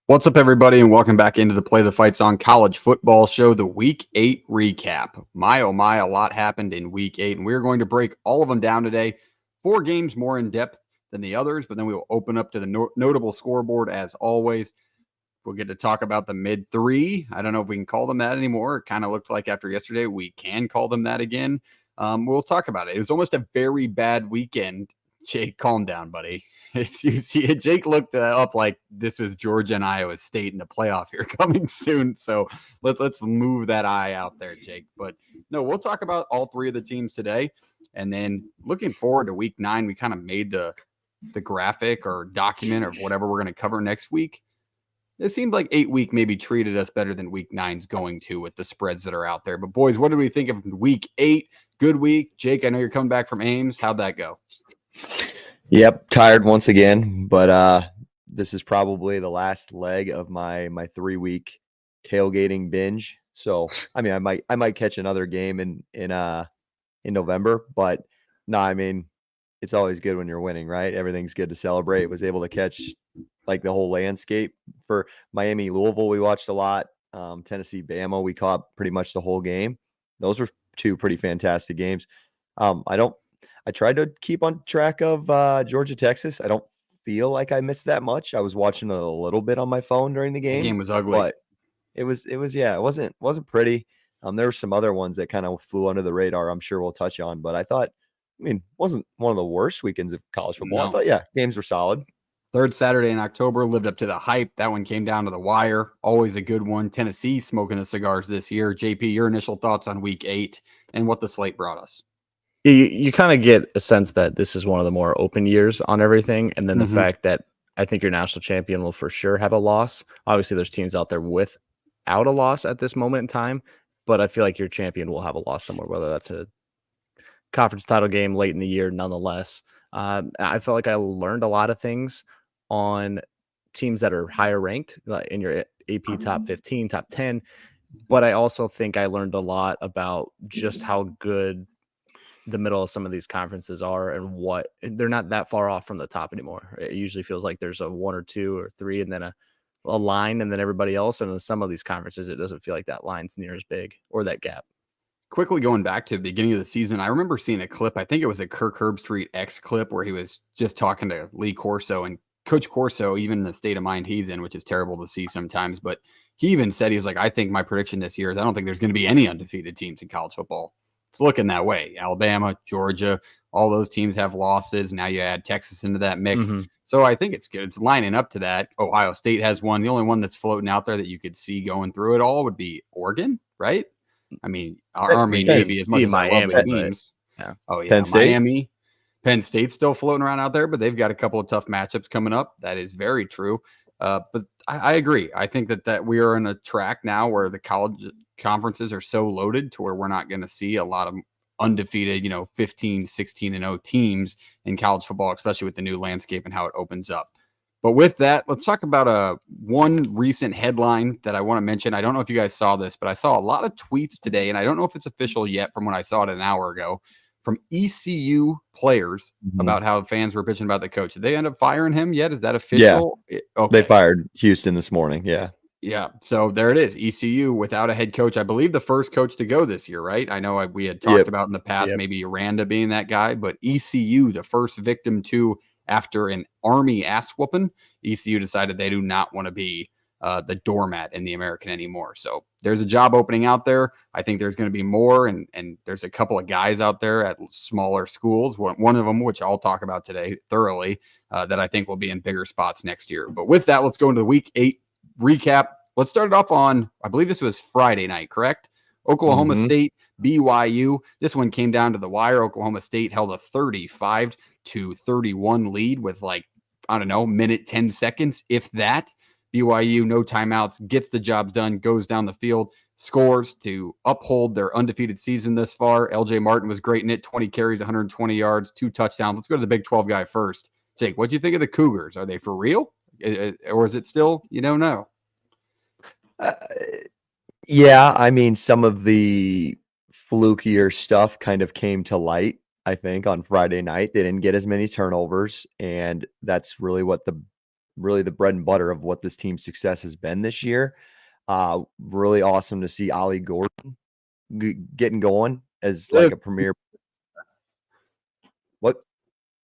What's up, everybody, and welcome back into the Play the Fight Song College Football Show, the Week 8 recap. My, oh my, a lot happened in Week 8, and we're going to break all of them down today. 4 games more in depth than the others, but then we will open up to the notable scoreboard as always. We'll get to talk about the mid-3. I don't know if we can call them that anymore. It kind of looked like after yesterday we can call them that again. We'll talk about it. It was almost a very bad weekend. Jake, calm down, buddy. You see, Jake looked up like this was Georgia and Iowa State in the playoff here coming soon. So let's move that eye out there, Jake. But no, we'll talk about all 3 of the teams today. And then looking forward to Week 9, we kind of made the graphic or document of whatever we're going to cover next week. It seemed like 8 week maybe treated us better than Week 9's going to with the spreads that are out there. But boys, what did we think of Week 8? Good week. Jake, I know you're coming back from Ames. How'd that go? Yep, tired once again, but this is probably the last leg of my 3-week tailgating binge. So I mean, I might catch another game in November, but no, I mean, it's always good when you're winning, right? Everything's good to celebrate. Was able to catch like the whole landscape for Miami, Louisville. We watched a lot. Tennessee, Bama. We caught pretty much the whole game. Those were 2 pretty fantastic games. I tried to keep on track of Georgia, Texas. I don't feel like I missed that much. I was watching a little bit on my phone during the game. The game was ugly, but it was yeah, it wasn't pretty. There were some other ones that kind of flew under the radar. I'm sure we'll touch on, but I mean, wasn't one of the worst weekends of college football. No. I thought, yeah, games were solid. Third Saturday in October lived up to the hype. That one came down to the wire. Always a good one. Tennessee smoking the cigars this year. JP, your initial thoughts on Week 8 and what the slate brought us? You kind of get a sense that this is one of the more open years on everything. And then the fact that I think your national champion will for sure have a loss. Obviously, there's teams out there without a loss at this moment in time, but I feel like your champion will have a loss somewhere, whether that's a conference title game late in the year, nonetheless. I felt like I learned a lot of things on teams that are higher ranked in your AP top 15, top 10. But I also think I learned a lot about just how good the middle of some of these conferences are and what they're not that far off from the top anymore. It usually feels like there's a 1 or 2 or 3 and then a line and then everybody else. And in some of these conferences, it doesn't feel like that line's near as big or that gap. Quickly going back to the beginning of the season, I remember seeing a clip. I think it was a Kirk Herbstreit X clip where he was just talking to Lee Corso, and Coach Corso, even the state of mind he's in, which is terrible to see sometimes, but he even said, he was like, I think my prediction this year is I don't think there's going to be any undefeated teams in college football. It's looking that way. Alabama, Georgia, all those teams have losses. Now you add Texas into that mix. So I think it's good. It's lining up to that. Ohio State has one. The only one that's floating out there that you could see going through it all would be Oregon, right? I mean, our Army, Navy, as much as I love the teams. Yeah. Oh, yeah. Penn State. Miami. Penn State's still floating around out there, but they've got a couple of tough matchups coming up. That is very true. But I agree. I think that we are in a track now where the college conferences are so loaded to where we're not going to see a lot of undefeated, 15, 16-0 teams in college football, especially with the new landscape and how it opens up. But with that, let's talk about one recent headline that I want to mention. I don't know if you guys saw this, but I saw a lot of tweets today, and I don't know if it's official yet from when I saw it an hour ago, from ECU players about how fans were bitching about the coach. Did they end up firing him yet? Is that official? Yeah. Okay. They fired Houston this morning. Yeah. Yeah. So there it is. ECU without a head coach. I believe the first coach to go this year, right? I know we had talked about in the past, maybe Aranda being that guy, but ECU, the first victim to after an Army ass whooping, ECU decided they do not want to be the doormat in the American anymore. So there's a job opening out there. I think there's going to be more, and there's a couple of guys out there at smaller schools. One of them, which I'll talk about today thoroughly, that I think will be in bigger spots next year. But with that, let's go into the Week 8 recap. Let's start it off on, I believe this was Friday night, correct? Oklahoma State, BYU. This one came down to the wire. Oklahoma State held a 35-31 lead with minute 10 seconds, if that. BYU, no timeouts, gets the job done, goes down the field, scores to uphold their undefeated season thus far. LJ Martin was great in it, 20 carries, 120 yards, 2 touchdowns. Let's go to the Big 12 guy first. Jake, what do you think of the Cougars? Are they for real? Or is it still, you don't know? Yeah, I mean, some of the flukier stuff kind of came to light, I think, on Friday night. They didn't get as many turnovers, and that's really what the really the bread and butter of what this team's success has been this year. Really awesome to see Ollie Gordon getting going as like a premier. What?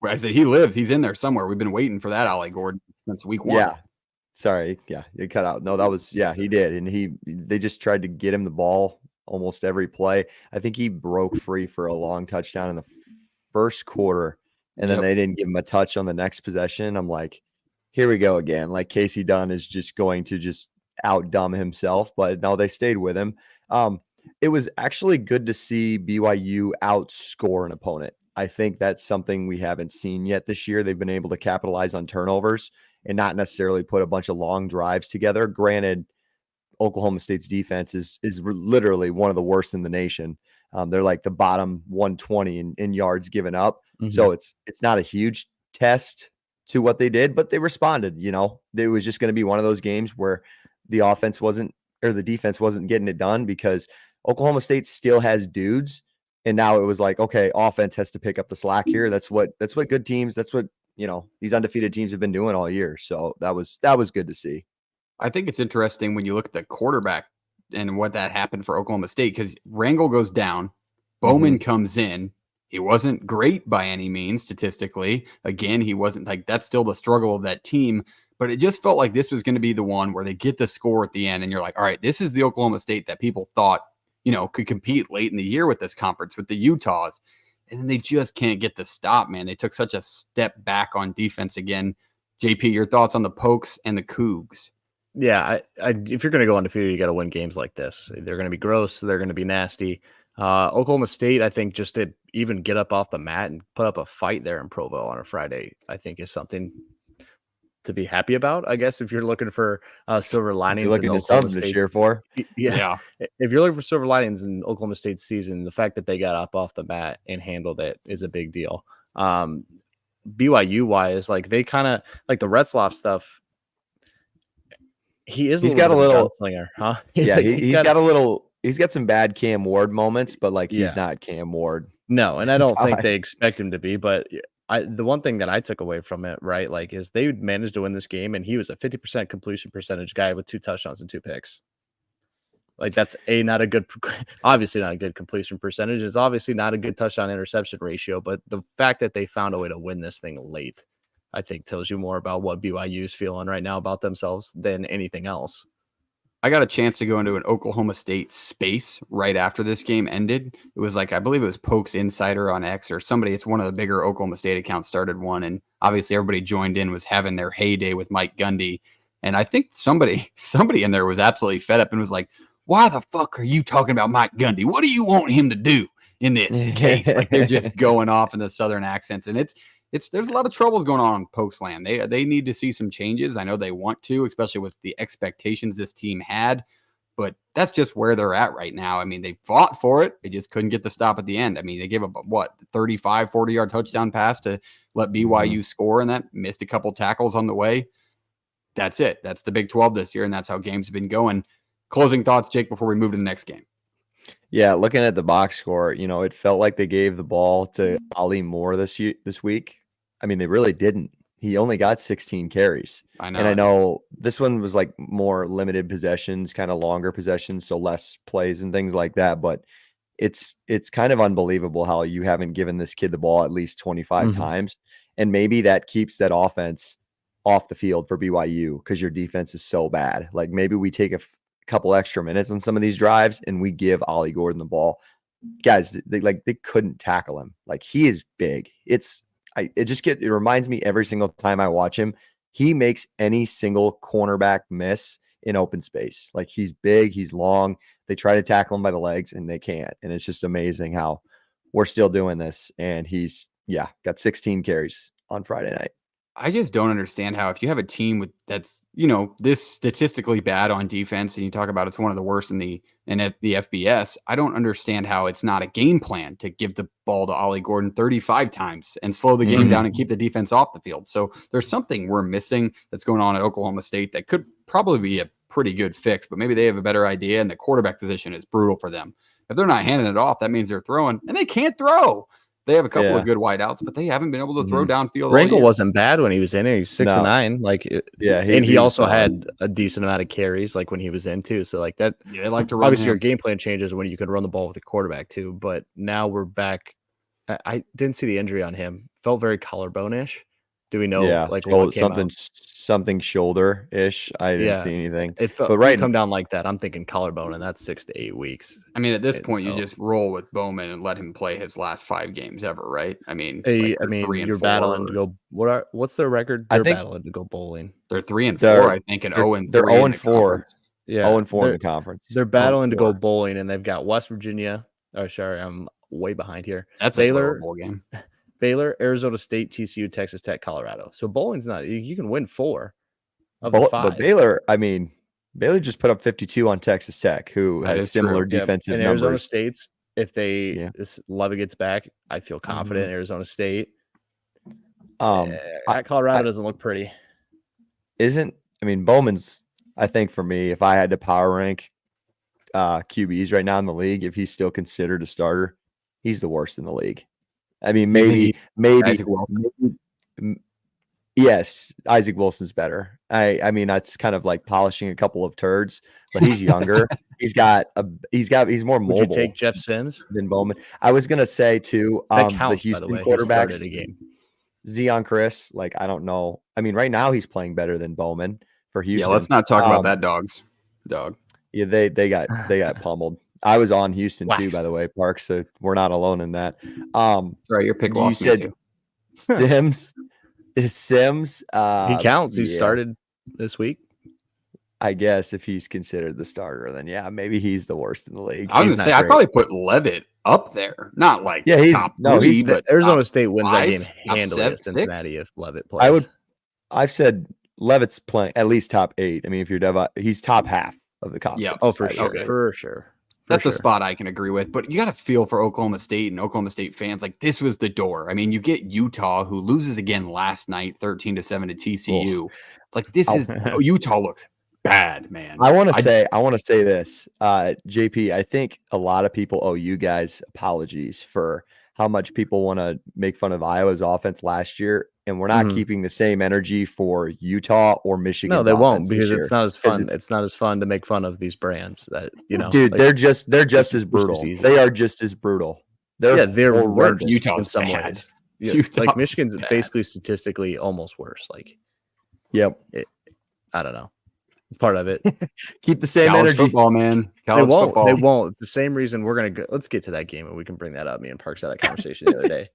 I said he lives. He's in there somewhere. We've been waiting for that Ollie Gordon since week 1. Yeah. Sorry. Yeah. It cut out. No, that was, he did. And they just tried to get him the ball almost every play. I think he broke free for a long touchdown in the first quarter, and then they didn't give him a touch on the next possession. I'm like, here we go again. Like Casey Dunn is just going to just outdumb himself, but no, they stayed with him. It was actually good to see BYU outscore an opponent. I think that's something we haven't seen yet this year. They've been able to capitalize on turnovers and not necessarily put a bunch of long drives together. Granted, Oklahoma State's defense is literally one of the worst in the nation. They're like the bottom 120 in yards given up. Mm-hmm. So it's not a huge test to what they did, but they responded. It was just going to be one of those games where the defense wasn't getting it done because Oklahoma State still has dudes. And now it was like, okay, offense has to pick up the slack here. That's what good teams, that's what, these undefeated teams have been doing all year. So that was good to see. I think it's interesting when you look at the quarterback and what that happened for Oklahoma State, because Rangel goes down, Bowman comes in. He wasn't great by any means statistically. Again, he wasn't like, that's still the struggle of that team, but it just felt like this was going to be the one where they get the score at the end and you're like, all right, this is the Oklahoma State that people thought, could compete late in the year with this conference, with the Utahs. And then they just can't get the stop, man. They took such a step back on defense again. JP, your thoughts on the Pokes and the Cougs? Yeah, if you're going to go undefeated, you got to win games like this. They're going to be gross. They're going to be nasty. Oklahoma State, I think, just to even get up off the mat and put up a fight there in Provo on a Friday, I think is something to be happy about. I guess if you're looking for silver linings, you're looking at something to cheer for. Yeah. If you're looking for silver linings in Oklahoma State's season, the fact that they got up off the mat and handled it is a big deal. BYU wise, like they kind of like the Retzloff stuff. He's got a little gunslinger, huh? Yeah, he's got some bad Cam Ward moments, but like he's not Cam Ward. No, and I don't think they expect him to be, but the one thing that I took away from it, right, like is they managed to win this game and he was a 50% completion percentage guy with 2 touchdowns and 2 picks. Like that's obviously not a good completion percentage. It's obviously not a good touchdown interception ratio, but the fact that they found a way to win this thing late, I think tells you more about what BYU is feeling right now about themselves than anything else. I got a chance to go into an Oklahoma State space right after this game ended. It was like, I believe it was Pokes Insider on X or somebody. It's one of the bigger Oklahoma State accounts started one. And obviously everybody joined in, was having their heyday with Mike Gundy. And I think somebody in there was absolutely fed up and was like, why the fuck are you talking about Mike Gundy? What do you want him to do in this case? Like they're just going off in the Southern accents. And there's a lot of troubles going on in Pokesland. They need to see some changes. I know they want to, especially with the expectations this team had, but that's just where they're at right now. I mean, they fought for it. They just couldn't get the stop at the end. I mean, they gave up 35, 40-yard touchdown pass to let BYU score, and that missed a couple tackles on the way. That's it. That's the Big 12 this year, and that's how games have been going. Closing thoughts, Jake, before we move to the next game. Yeah, looking at the box score, it felt like they gave the ball to Ali Moore this week. I mean, they really didn't. He only got 16 carries. I know. And I know this one was like more limited possessions, kind of longer possessions, so less plays and things like that. But it's kind of unbelievable how you haven't given this kid the ball at least 25 times. And maybe that keeps that offense off the field for BYU because your defense is so bad. Like maybe we take a couple extra minutes on some of these drives and we give Ollie Gordon the ball. Guys, they couldn't tackle him. Like he is big. It reminds me every single time I watch him, he makes any single cornerback miss in open space. Like he's big, he's long. They try to tackle him by the legs and they can't. And it's just amazing how we're still doing this. And he's got 16 carries on Friday night. I just don't understand how if you have a team that's this statistically bad on defense, and you talk about it's one of the worst in the FBS, I don't understand how it's not a game plan to give the ball to Ollie Gordon 35 times and slow the game down and keep the defense off the field. So there's something we're missing that's going on at Oklahoma State that could probably be a pretty good fix, but maybe they have a better idea, and the quarterback position is brutal for them. If they're not handing it off, that means they're throwing, and they can't throw. They have a couple Yeah. of good wideouts, but they haven't been able to throw downfield all Rankle year. wasn't bad when he was in it. He was 6'9". And he was also solid. had a decent amount of carries when he was in too. So that Yeah, they like to run. Obviously your game plan changes when you can run the ball with the quarterback too. But now we're back. I didn't see the injury on him. Felt very collarbone-ish. Do we know what came out? Something shoulder-ish? I didn't see anything. It felt, but you come down like that, I'm thinking collarbone, and that's 6 to 8 weeks. I mean, at this point, you just roll with Bowman and let him play his last 5 games ever, right? I mean, you're battling to go. What's their record? They're battling to go bowling. They're 3-4, I think, and 0-3. They're 0-4. Yeah, 0-4 in the conference. They're battling to go bowling, and they've got West Virginia. Oh, sorry, I'm way behind here. That's Baylor, a bowl game. Baylor, Arizona State, TCU, Texas Tech, Colorado. So bowling's not. You can win 4 of the 5. But Baylor, Baylor just put up 52 on Texas Tech, who has similar defensive numbers. Arizona State's, if Levitt gets back, I feel confident in Arizona State. Colorado doesn't look pretty. Bowman's, I think for me, if I had to power rank QBs right now in the league, if he's still considered a starter, he's the worst in the league. Maybe Isaac Wilson. Yes, Isaac Wilson's better. That's kind of like polishing a couple of turds, but he's younger. he's more mobile. Would you take Jeff Sims than Bowman? I was gonna say too. The Houston quarterbacks, Zion Chris. I don't know. Right now he's playing better than Bowman for Houston. Yeah, let's not talk about that dog. Yeah, they got pummeled. I was on Houston too, by the way, Park. So we're not alone in that. Sorry, your pick lost me too. Sims. He counts. He started this week. I guess if he's considered the starter, then maybe he's the worst in the league. I was gonna say I'd probably put Levitt up there, not top 3, but Arizona State wins 5, that game handily at Cincinnati if Levitt plays. I've said Levitt's playing at least top 8. If you're he's top half of the conference. Yeah, for sure. That's a spot I can agree with, but you got to feel for Oklahoma State and Oklahoma State fans. This was the door. You get Utah, who loses again last night, 13-7 to TCU. Utah looks bad, man. I want to say this, JP. I think a lot of people owe you guys apologies for how much people want to make fun of Iowa's offense last year, and we're not keeping the same energy for Utah or Michigan. No, they won't, because it's not as fun. It's not as fun to make fun of these brands that Dude, they're just as brutal. They are just as brutal. They're worse Utah's in some bad. ways. Yeah, Michigan's basically statistically almost worse. Yep. I don't know. It's part of it. Keep the same College energy, football, man. They won't. It's the same reason we're gonna go. Let's get to that game and we can bring that up. Me and Parks had that conversation the other day.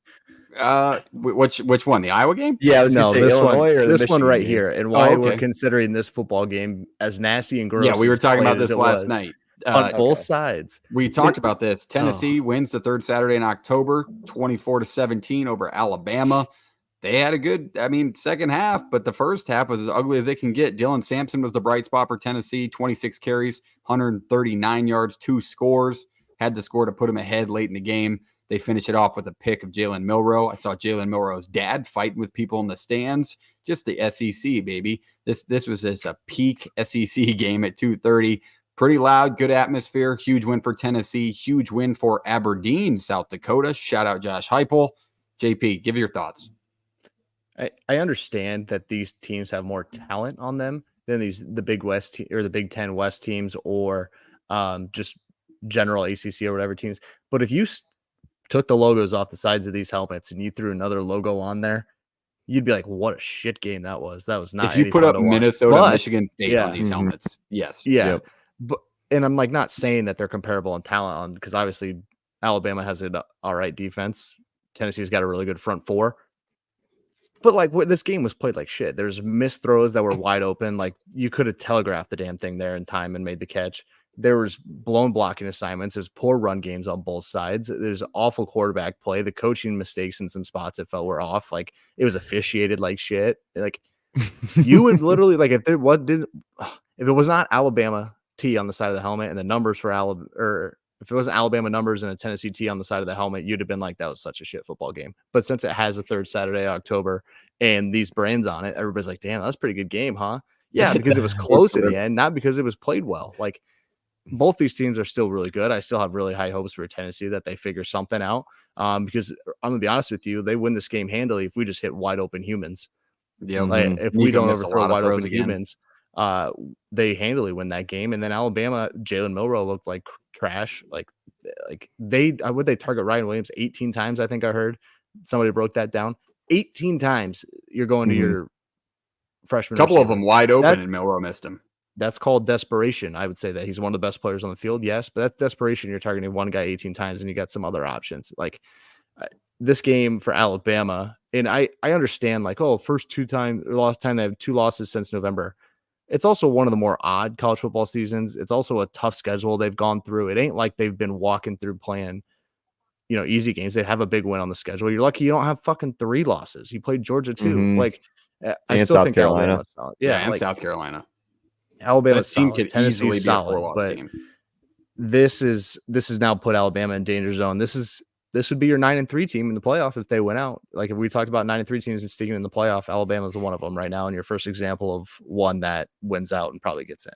Which one? The Iowa game? Yeah, I was gonna say Illinois or this one right game? Here, and why we're considering this football game as nasty and gross. Yeah, we were talking about this last night. On both sides. We talked about this. Tennessee wins the third Saturday in October, 24-17 over Alabama. They had a good, second half, but the first half was as ugly as they can get. Dylan Sampson was the bright spot for Tennessee, 26 carries, 139 yards, 2 scores. Had the score to put him ahead late in the game. They finish it off with a pick of Jalen Milroe. I saw Jalen Milroe's dad fighting with people in the stands. Just the SEC, baby. This was just a peak SEC game at 2:30. Pretty loud, good atmosphere. Huge win for Tennessee. Huge win for Aberdeen, South Dakota. Shout out Josh Heupel. JP, give your thoughts. I understand that these teams have more talent on them than the Big West or the Big Ten West teams or just general ACC or whatever teams. But if you took the logos off the sides of these helmets and you threw another logo on there, you'd be like, "What a shit game that was! That was not." If you put up Minnesota, Michigan State on these helmets, yes, but and I'm not saying that they're comparable in talent on because obviously Alabama has an all right defense. Tennessee's got a really good front four. But this game was played like shit. There's missed throws that were wide open. You could have telegraphed the damn thing there in time and made the catch. There was blown blocking assignments. There's poor run games on both sides. There's awful quarterback play. The coaching mistakes in some spots it felt were off. It was officiated like shit. You would literally if it was not Alabama T on the side of the helmet and the numbers for if it wasn't Alabama numbers and a Tennessee T on the side of the helmet, you'd have been like, that was such a shit football game. But since it has a third Saturday, October, and these brands on it, everybody's like, damn, that was a pretty good game, huh? Yeah, because it was close in the end, not because it was played well. both these teams are still really good. I still have really high hopes for Tennessee that they figure something out. Because I'm gonna be honest with you, they win this game handily if we just hit wide open humans. Yeah, Like if we don't overthrow wide open humans, they handily win that game. And then Alabama, Jalen Milroe looked like trash. Like they would they target Ryan Williams 18 times? I think I heard somebody broke that down. 18 times you're going to your freshman. A couple receiver. of them wide open, and Milroe missed him. That's called desperation. I would say that he's one of the best players on the field. Yes, but that's desperation. You're targeting one guy 18 times, and you got some other options. Like this game for Alabama, and I understand. Like, oh, last time they have 2 losses since November. It's also one of the more odd college football seasons. It's also a tough schedule they've gone through. It ain't like they've been walking through playing, easy games. They have a big win on the schedule. You're lucky you don't have fucking 3 losses. You played Georgia too. Like, I still think Alabama's solid. Yeah, and South Carolina. Alabama's team solid. could easily be solid, a 4-loss team. This is now put Alabama in danger zone. This would be your 9-3 team in the playoff if they went out. Like if we talked about 9-3 teams and sticking in the playoff, Alabama's one of them right now, and your first example of one that wins out and probably gets in.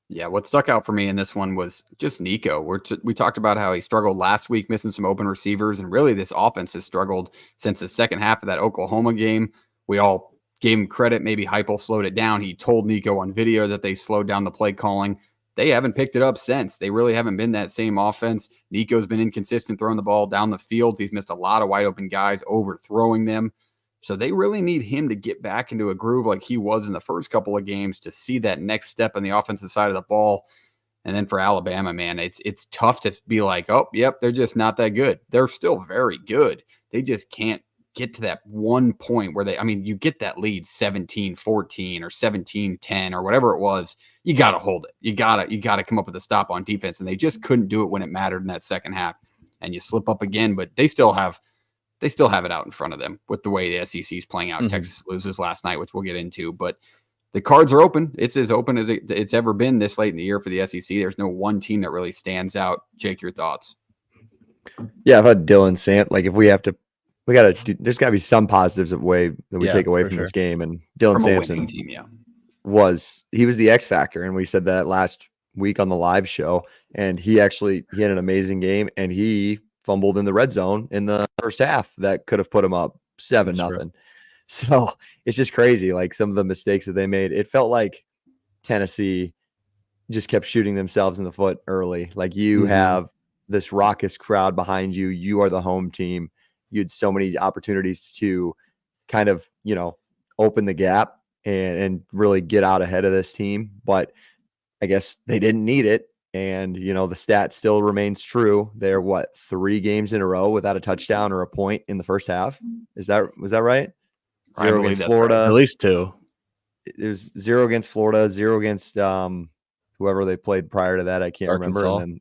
Yeah, what stuck out for me in this one was just Nico. We talked about how he struggled last week, missing some open receivers, and really this offense has struggled since the second half of that Oklahoma game. We all gave him credit. Maybe Heupel slowed it down. He told Nico on video that they slowed down the play calling. They haven't picked it up since. They really haven't been that same offense. Nico's been inconsistent throwing the ball down the field. He's missed a lot of wide open guys, overthrowing them. So they really need him to get back into a groove like he was in the first couple of games to see that next step on the offensive side of the ball. And then for Alabama, man, it's tough to be like, oh, yep, they're just not that good. They're still very good. They just can't get to that one point where you get that lead 17-14 or 17-10 or whatever it was. You got to hold it. You got to come up with a stop on defense. And they just couldn't do it when it mattered in that second half. And you slip up again, but they still have it out in front of them with the way the SEC is playing out. Texas loses last night, which we'll get into, but the cards are open. It's as open as it's ever been this late in the year for the SEC. There's no one team that really stands out. Jake, your thoughts? Yeah, I've had Dylan Sam. Like if there's got to be some positives that we take away from this game. And Dylan Sampson was the X factor. And we said that last week on the live show, and he had an amazing game, and he fumbled in the red zone in the first half that could have put him up 7-0. So it's just crazy. Like some of the mistakes that they made, it felt like Tennessee just kept shooting themselves in the foot early. Like you have this raucous crowd behind you. You are the home team. You had so many opportunities to kind of, open the gap and really get out ahead of this team. But I guess they didn't need it. And, the stat still remains true. They're 3 games in a row without a touchdown or a point in the first half. Was that right? 0 against Florida. Right. At least 2. It was 0 against Florida, 0 against whoever they played prior to that. I can't remember. And then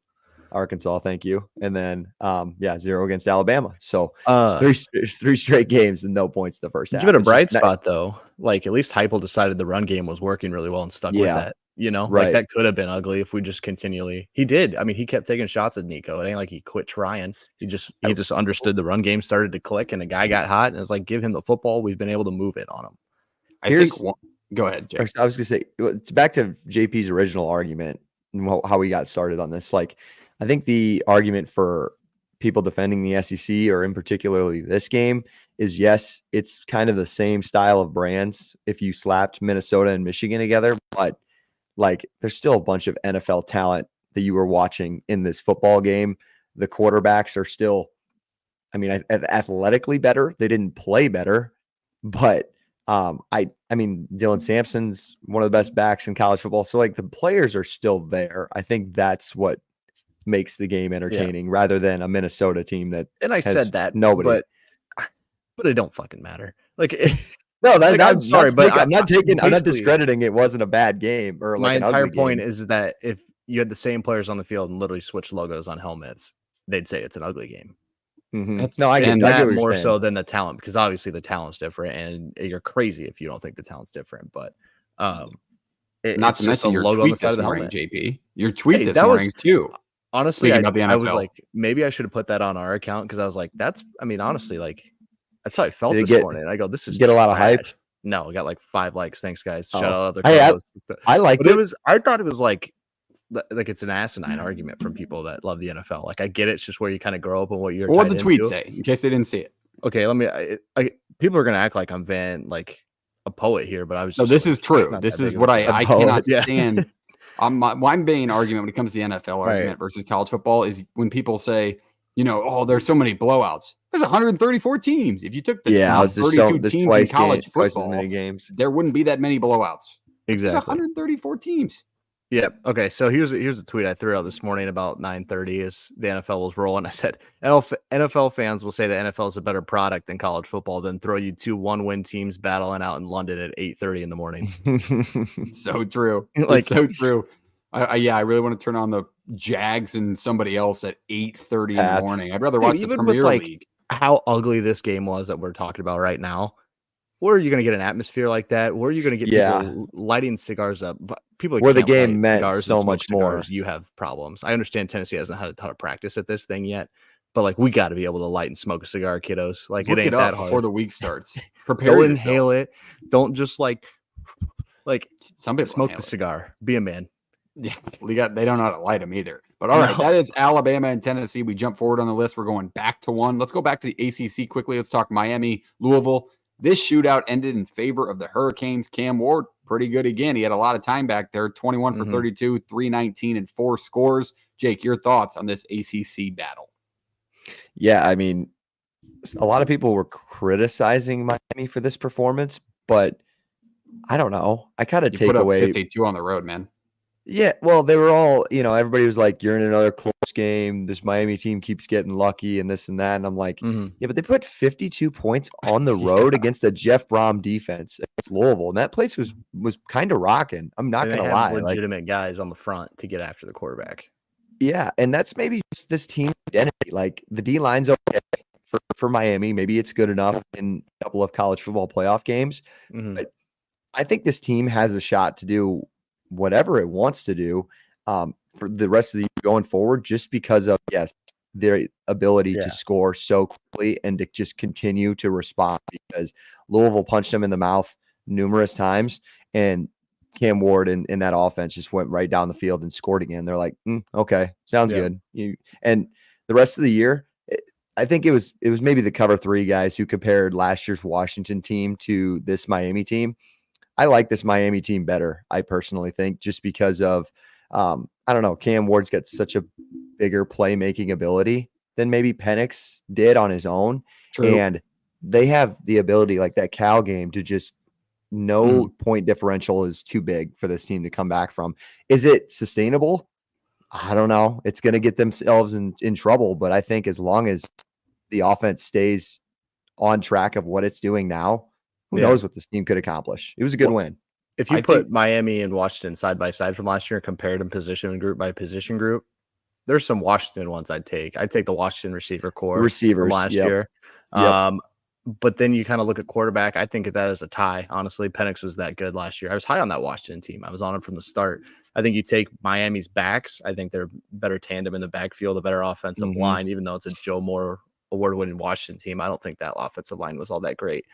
Arkansas, thank you. And then 0 against Alabama. So 3 straight games and no points the first half. Give it a bright spot though. Like at least Heupel decided the run game was working really well and stuck with that. Right. Like that could have been ugly if we just continually. He did. I mean, he kept taking shots at Nico. It ain't like he quit trying. He just understood the run game started to click, and the guy got hot, and it's like give him the football. We've been able to move it on him. Go ahead, Jake. I was gonna say it's back to JP's original argument and how we got started on this. Like, I think the argument for people defending the SEC, or in particularly this game, is yes, it's kind of the same style of brands if you slapped Minnesota and Michigan together, but like there's still a bunch of NFL talent that you were watching in this football game. The quarterbacks are still, athletically better. They didn't play better, but Dylan Sampson's one of the best backs in college football. So like the players are still there. I think that's what makes the game entertaining rather than a Minnesota team that. And I said that nobody, but it don't fucking matter. Like no, I'm sorry, but I'm not discrediting it wasn't a bad game or like my entire point is that if you had the same players on the field and literally switched logos on helmets, they'd say it's an ugly game. No, I get that more so than the talent, because obviously the talent's different, and you're crazy if you don't think the talent's different. But not to mention your logo on the side of the helmet, JP. Your tweet this morning too. Honestly, I was like, maybe I should have put that on our account because I was like, honestly, like. That's how I felt this morning. I go, this is get a lot of hype. No, we got like 5 likes. Thanks, guys. Shout out other. I like it. I thought it was like like it's an asinine argument from people that love the NFL. Like I get it, it's just where you kind of grow up and what you're. What did tied the tweet into. say? In case they didn't see it. Okay, let me. People are gonna act like I'm a poet here, but I was. No, Just this like, is true. not This that is big of what a I deal. cannot Yeah. stand. My main argument when it comes to the NFL argument versus college football is when people say, oh, there's so many blowouts. There's 134 teams. If you took the I was just 32 there's teams in college twice as football, many games. there wouldn't be that many blowouts. Exactly. There's 134 teams. Yeah. Okay. So here's a tweet I threw out this morning about 9:30 as the NFL was rolling. I said NFL fans will say the NFL is a better product than college football, then throw you 2 1-win teams battling out in London at 8:30 in the morning. So true. Like it's so true. I really want to turn on the Jags and somebody else at 8:30 in the morning. I'd rather watch the Premier League. How ugly this game was that we're talking about right now. Where are you going to get an atmosphere like that? Where are you going to get people lighting cigars up? People that where the can't game light meant cigars so and smoke much more. cigars, you have problems. I understand Tennessee hasn't had a ton of practice at this thing yet, but like we got to be able to light and smoke a cigar, kiddos. Like Look it ain't that hard before the week starts. Prepare Go yourself. inhale it. Don't just like some people smoke the cigar. Be a man. Yeah, they don't know how to light them either. But all right, that is Alabama and Tennessee. We jump forward on the list. We're going back to one. Let's go back to the ACC quickly. Let's talk Miami, Louisville. This shootout ended in favor of the Hurricanes. Cam Ward, pretty good again. He had a lot of time back there, 21 for 32, 319, and 4 scores. Jake, your thoughts on this ACC battle? Yeah, I mean, a lot of people were criticizing Miami for this performance, but I don't know. I kind of take away 52 on the road, man. Yeah, well, they were all, everybody was like, you're in another close game. This Miami team keeps getting lucky and this and that. And I'm like, yeah, but they put 52 points on the road against a Jeff Brom defense against Louisville. And that place was kind of rocking. I'm not going to lie. Legitimate guys on the front to get after the quarterback. Yeah, and that's maybe just this team's identity. Like the D line's okay for Miami. Maybe it's good enough in a couple of college football playoff games. But I think this team has a shot to do whatever it wants to do for the rest of the year going forward, just because of, their ability to score so quickly and to just continue to respond, because Louisville punched them in the mouth numerous times, and Cam Ward in that offense just went right down the field and scored again. They're like, okay, sounds good. And the rest of the year, I think it was maybe the cover 3 guys who compared last year's Washington team to this Miami team. I like this Miami team better, I personally think, just because of, I don't know, Cam Ward's got such a bigger playmaking ability than maybe Penix did on his own. True. And they have the ability, like that Cal game, to just no point differential is too big for this team to come back from. Is it sustainable? I don't know. It's going to get themselves in trouble. But I think as long as the offense stays on track of what it's doing now, who knows what this team could accomplish. It was a good win. If you put Miami and Washington side by side from last year and compared them position group by position group, there's some Washington ones I'd take. I'd take the Washington receiver core from last year. But then you kind of look at quarterback. I think of that as a tie. Honestly, Penix was that good last year. I was high on that Washington team. I was on him from the start. I think you take Miami's backs. I think they're better tandem in the backfield, a better offensive line, even though it's a Joe Moore award-winning Washington team. I don't think that offensive line was all that great.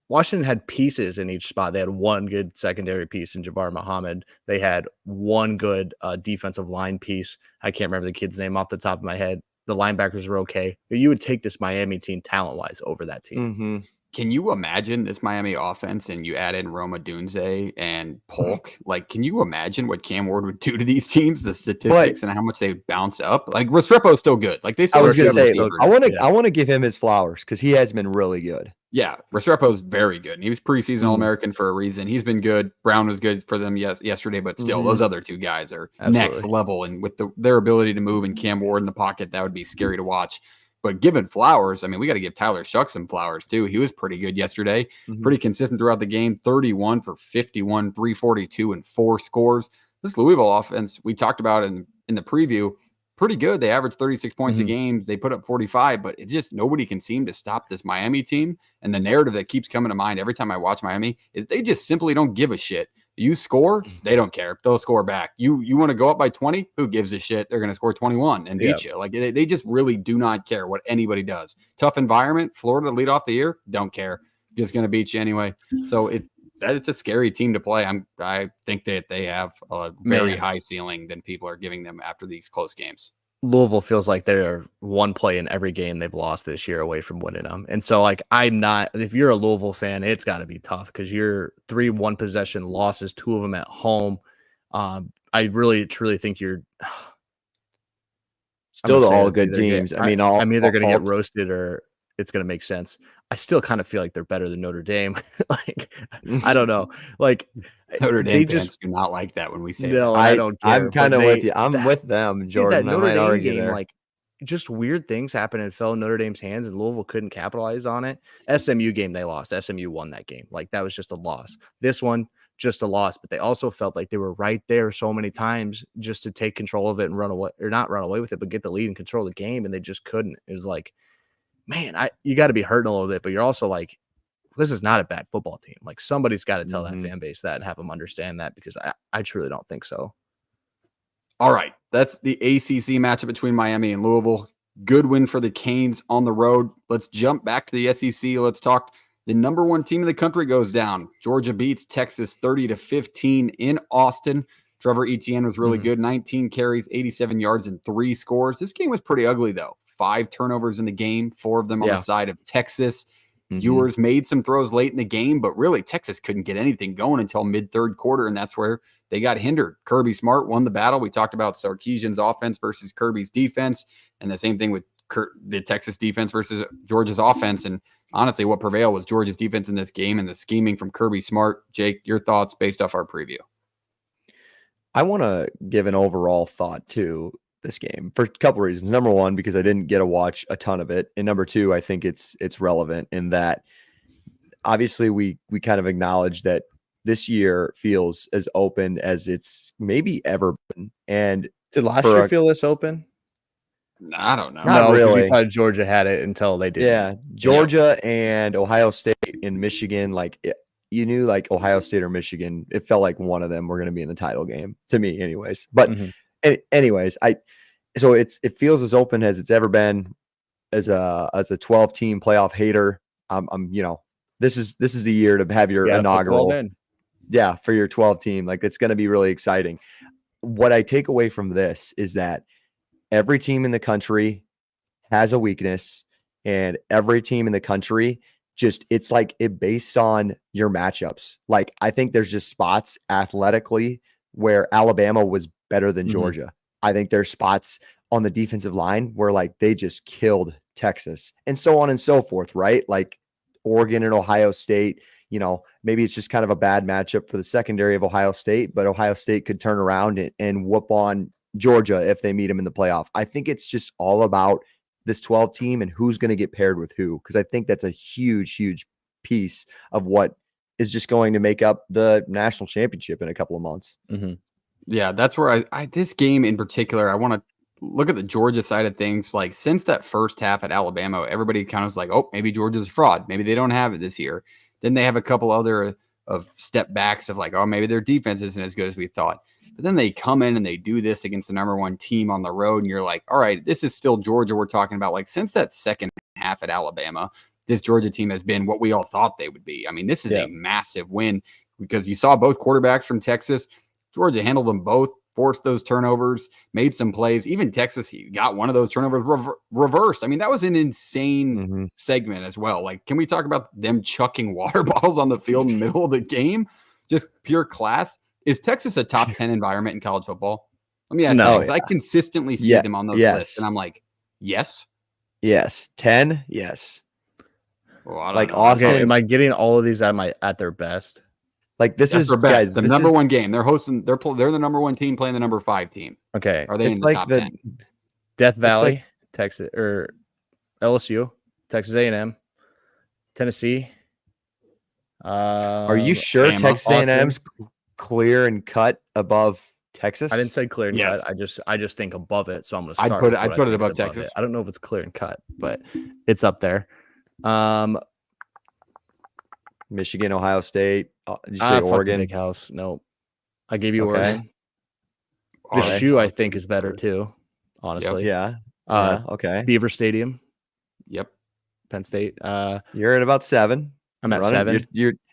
Washington had pieces in each spot. They had one good secondary piece in Jabbar Muhammad. They had one good defensive line piece. I can't remember the kid's name off the top of my head. The linebackers were okay. But you would take this Miami team talent-wise over that team. Can you imagine this Miami offense and you add in Roma Dunze and Polk? Like, can you imagine what Cam Ward would do to these teams, the statistics and how much they bounce up? Like, Restrepo's still good. Like, they still I was going to say, I want to give him his flowers because he has been really good. Yeah, Restrepo's very good. And he was preseason All-American for a reason. He's been good. Brown was good for them yesterday, but still, those other 2 guys are next level. And with their ability to move and Cam Ward in the pocket, that would be scary to watch. But given flowers, I mean, we got to give Tyler Shuck some flowers too. He was pretty good yesterday, pretty consistent throughout the game, 31 for 51, 342, and 4 scores. This Louisville offense, we talked about in the preview, pretty good. They averaged 36 points a game. They put up 45, but it's just nobody can seem to stop this Miami team. And the narrative that keeps coming to mind every time I watch Miami is they just simply don't give a shit. You score, they don't care. They'll score back. You want to go up by 20? Who gives a shit? They're going to score 21 and beat you. Like they just really do not care what anybody does. Tough environment. Florida lead off the year. Don't care. Just going to beat you anyway. So it's a scary team to play. I think that they have a very high ceiling than people are giving them after these close games. Louisville feels like they're one play in every game they've lost this year away from winning them. And so, like, if you're a Louisville fan, it's got to be tough because you're 3 one-possession losses, 2 of them at home. I really, truly think you're still all good teams. I'm either going to get roasted or it's going to make sense. I still kind of feel like they're better than Notre Dame. Like, I don't know. Like, Notre Dame fans do not like that when we say no, that. I don't care. I'm kind of with you. I'm with them, Jordan. That Notre I might Dame argue game, there. like, just weird things happened and fell in Notre Dame's hands, and Louisville couldn't capitalize on it. SMU game, they lost. SMU won that game. Like, that was just a loss. This one, just a loss, but they also felt like they were right there so many times just to take control of it and run away, or not run away with it, but get the lead and control the game, and they just couldn't. It was like, man, you got to be hurting a little bit, but you're also like, this is not a bad football team. Like, somebody's got to tell that fan base that and have them understand that, because I truly don't think so. All right, that's the ACC matchup between Miami and Louisville. Good win for the Canes on the road. Let's jump back to the SEC. Let's talk. The number 1 team in the country goes down. Georgia beats Texas 30-15 in Austin. Trevor Etienne was really good. 19 carries, 87 yards, and 3 scores. This game was pretty ugly, though. 5 turnovers in the game, 4 of them on the side of Texas. Ewers made some throws late in the game, but really Texas couldn't get anything going until mid-third quarter, and that's where they got hindered. Kirby Smart won the battle. We talked about Sarkisian's offense versus Kirby's defense, and the same thing with the Texas defense versus Georgia's offense. And honestly, what prevailed was Georgia's defense in this game and the scheming from Kirby Smart. Jake, your thoughts based off our preview? I want to give an overall thought to this game for a couple of reasons. Number 1, because I didn't get to watch a ton of it. And number 2, I think it's relevant in that obviously we kind of acknowledge that this year feels as open as it's maybe ever been. And did last year feel this open? I don't know. Not really. We thought Georgia had it until they did. Yeah. Georgia and Ohio State and Michigan, like you knew like Ohio State or Michigan, it felt like one of them were going to be in the title game to me anyways. But anyways, so it feels as open as it's ever been. As a 12-team playoff hater, this is the year to have your inaugural for your 12 team. Like, it's going to be really exciting. What I take away from this is that every team in the country has a weakness, and every team in the country it's like it based on your matchups. Like, I think there's just spots athletically where Alabama was better than Georgia. I think there's spots on the defensive line where like they just killed Texas, and so on and so forth, right? Like Oregon and Ohio State, maybe it's just kind of a bad matchup for the secondary of Ohio State, but Ohio State could turn around and whoop on Georgia if they meet them in the playoff. I think it's just all about this 12 team and who's going to get paired with who, because I think that's a huge, huge piece of what is just going to make up the national championship in a couple of months. Yeah, that's where this game in particular, I want to look at the Georgia side of things. Like, since that first half at Alabama, everybody kind of was like, oh, maybe Georgia's a fraud. Maybe they don't have it this year. Then they have a couple other of step backs of like, oh, maybe their defense isn't as good as we thought. But then they come in and they do this against the number 1 team on the road, and you're like, all right, this is still Georgia we're talking about. Like, since that second half at Alabama, this Georgia team has been what we all thought they would be. I mean, this is a massive win because you saw both quarterbacks from Texas. Georgia handled them both, forced those turnovers, made some plays. Even Texas, he got one of those turnovers reversed. I mean, that was an insane segment as well. Like, can we talk about them chucking water bottles on the field in the middle of the game? Just pure class. Is Texas a top 10 environment in college football? Let me ask you, because I consistently see them on those lists, and I'm like, yes. Yes. 10? Yes. Well, like Austin. Okay, am I getting all of these at their best? Like, this is guys, the number 1 game. They're hosting. They're the number 1 team playing the number 5 team. Okay, are they in the top 10? Death Valley, Texas, or LSU, Texas A&M, Tennessee. Are you sure Bama, Texas A&M's clear and cut above Texas? I didn't say clear and cut. I just think above it. So I'm going to start. I'd put it above Texas. I don't know if it's clear and cut, but it's up there. Michigan, Ohio State. Did you say Oregon? Big house. No, I gave you Oregon. The shoe I think is better too. Honestly, yeah. Okay. Beaver Stadium. Yep. Penn State. You're at about 7. I'm at 7.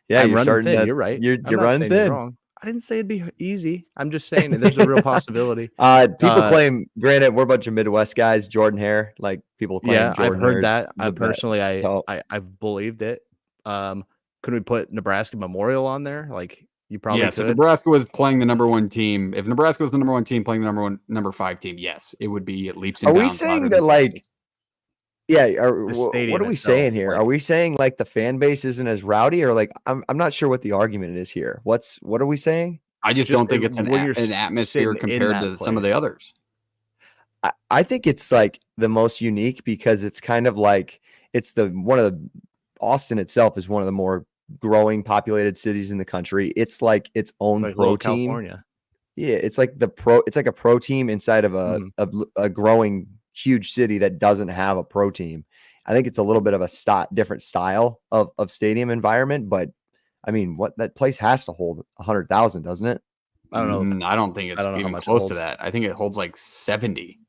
Yeah, I'm you're running starting thin. to, You're right. you're I'm not running saying you're thin. wrong. I didn't say it'd be easy. I'm just saying that there's a real possibility. People claim, granted, we're a bunch of Midwest guys. Jordan Hare, like people claim Yeah, I've Jordan heard Hare is that. I the best. personally, So I've believed it. Could we put Nebraska Memorial on there? Like you probably Yeah, could. so Nebraska was playing the number 1 team. If Nebraska was the number 1 team playing the number 5 team, yes, it would be at leaps and are we bounds saying louder that than like, Texas. yeah, The what stadium are we itself, saying here? like- Are we saying like the fan base isn't as rowdy, or like I'm not sure what the argument is here. What are we saying? I just don't think it's when you're an atmosphere sitting in compared that to some of the place. others. I think it's like the most unique because it's kind of like it's Austin itself is one of the more growing populated cities in the country. It's like its own Like pro little team. California. Yeah, it's like it's like a pro team inside of a growing huge city that doesn't have a pro team. I think it's a little bit of a different style of stadium environment, but I mean, what that place has to hold 100,000, doesn't it? I don't know. I don't think it's don't know how even much it close to holds. that. I think it holds like 70.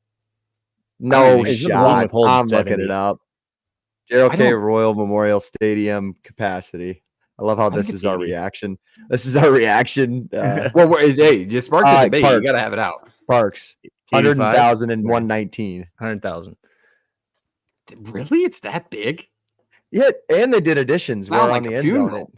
No There's nothing wrong shot. with holding I'm looking 70. it up. Gerald I K. don't- Royal Memorial Stadium capacity. I love how I think this it's is our 80. reaction. This is our reaction. Well, hey, you sparked a debate. You Parks. got to have it out. Parks. 85? 100,000 and 119. 100,000. Really? It's that big? Yeah, and they did additions Sound where like on the a end zone. funeral.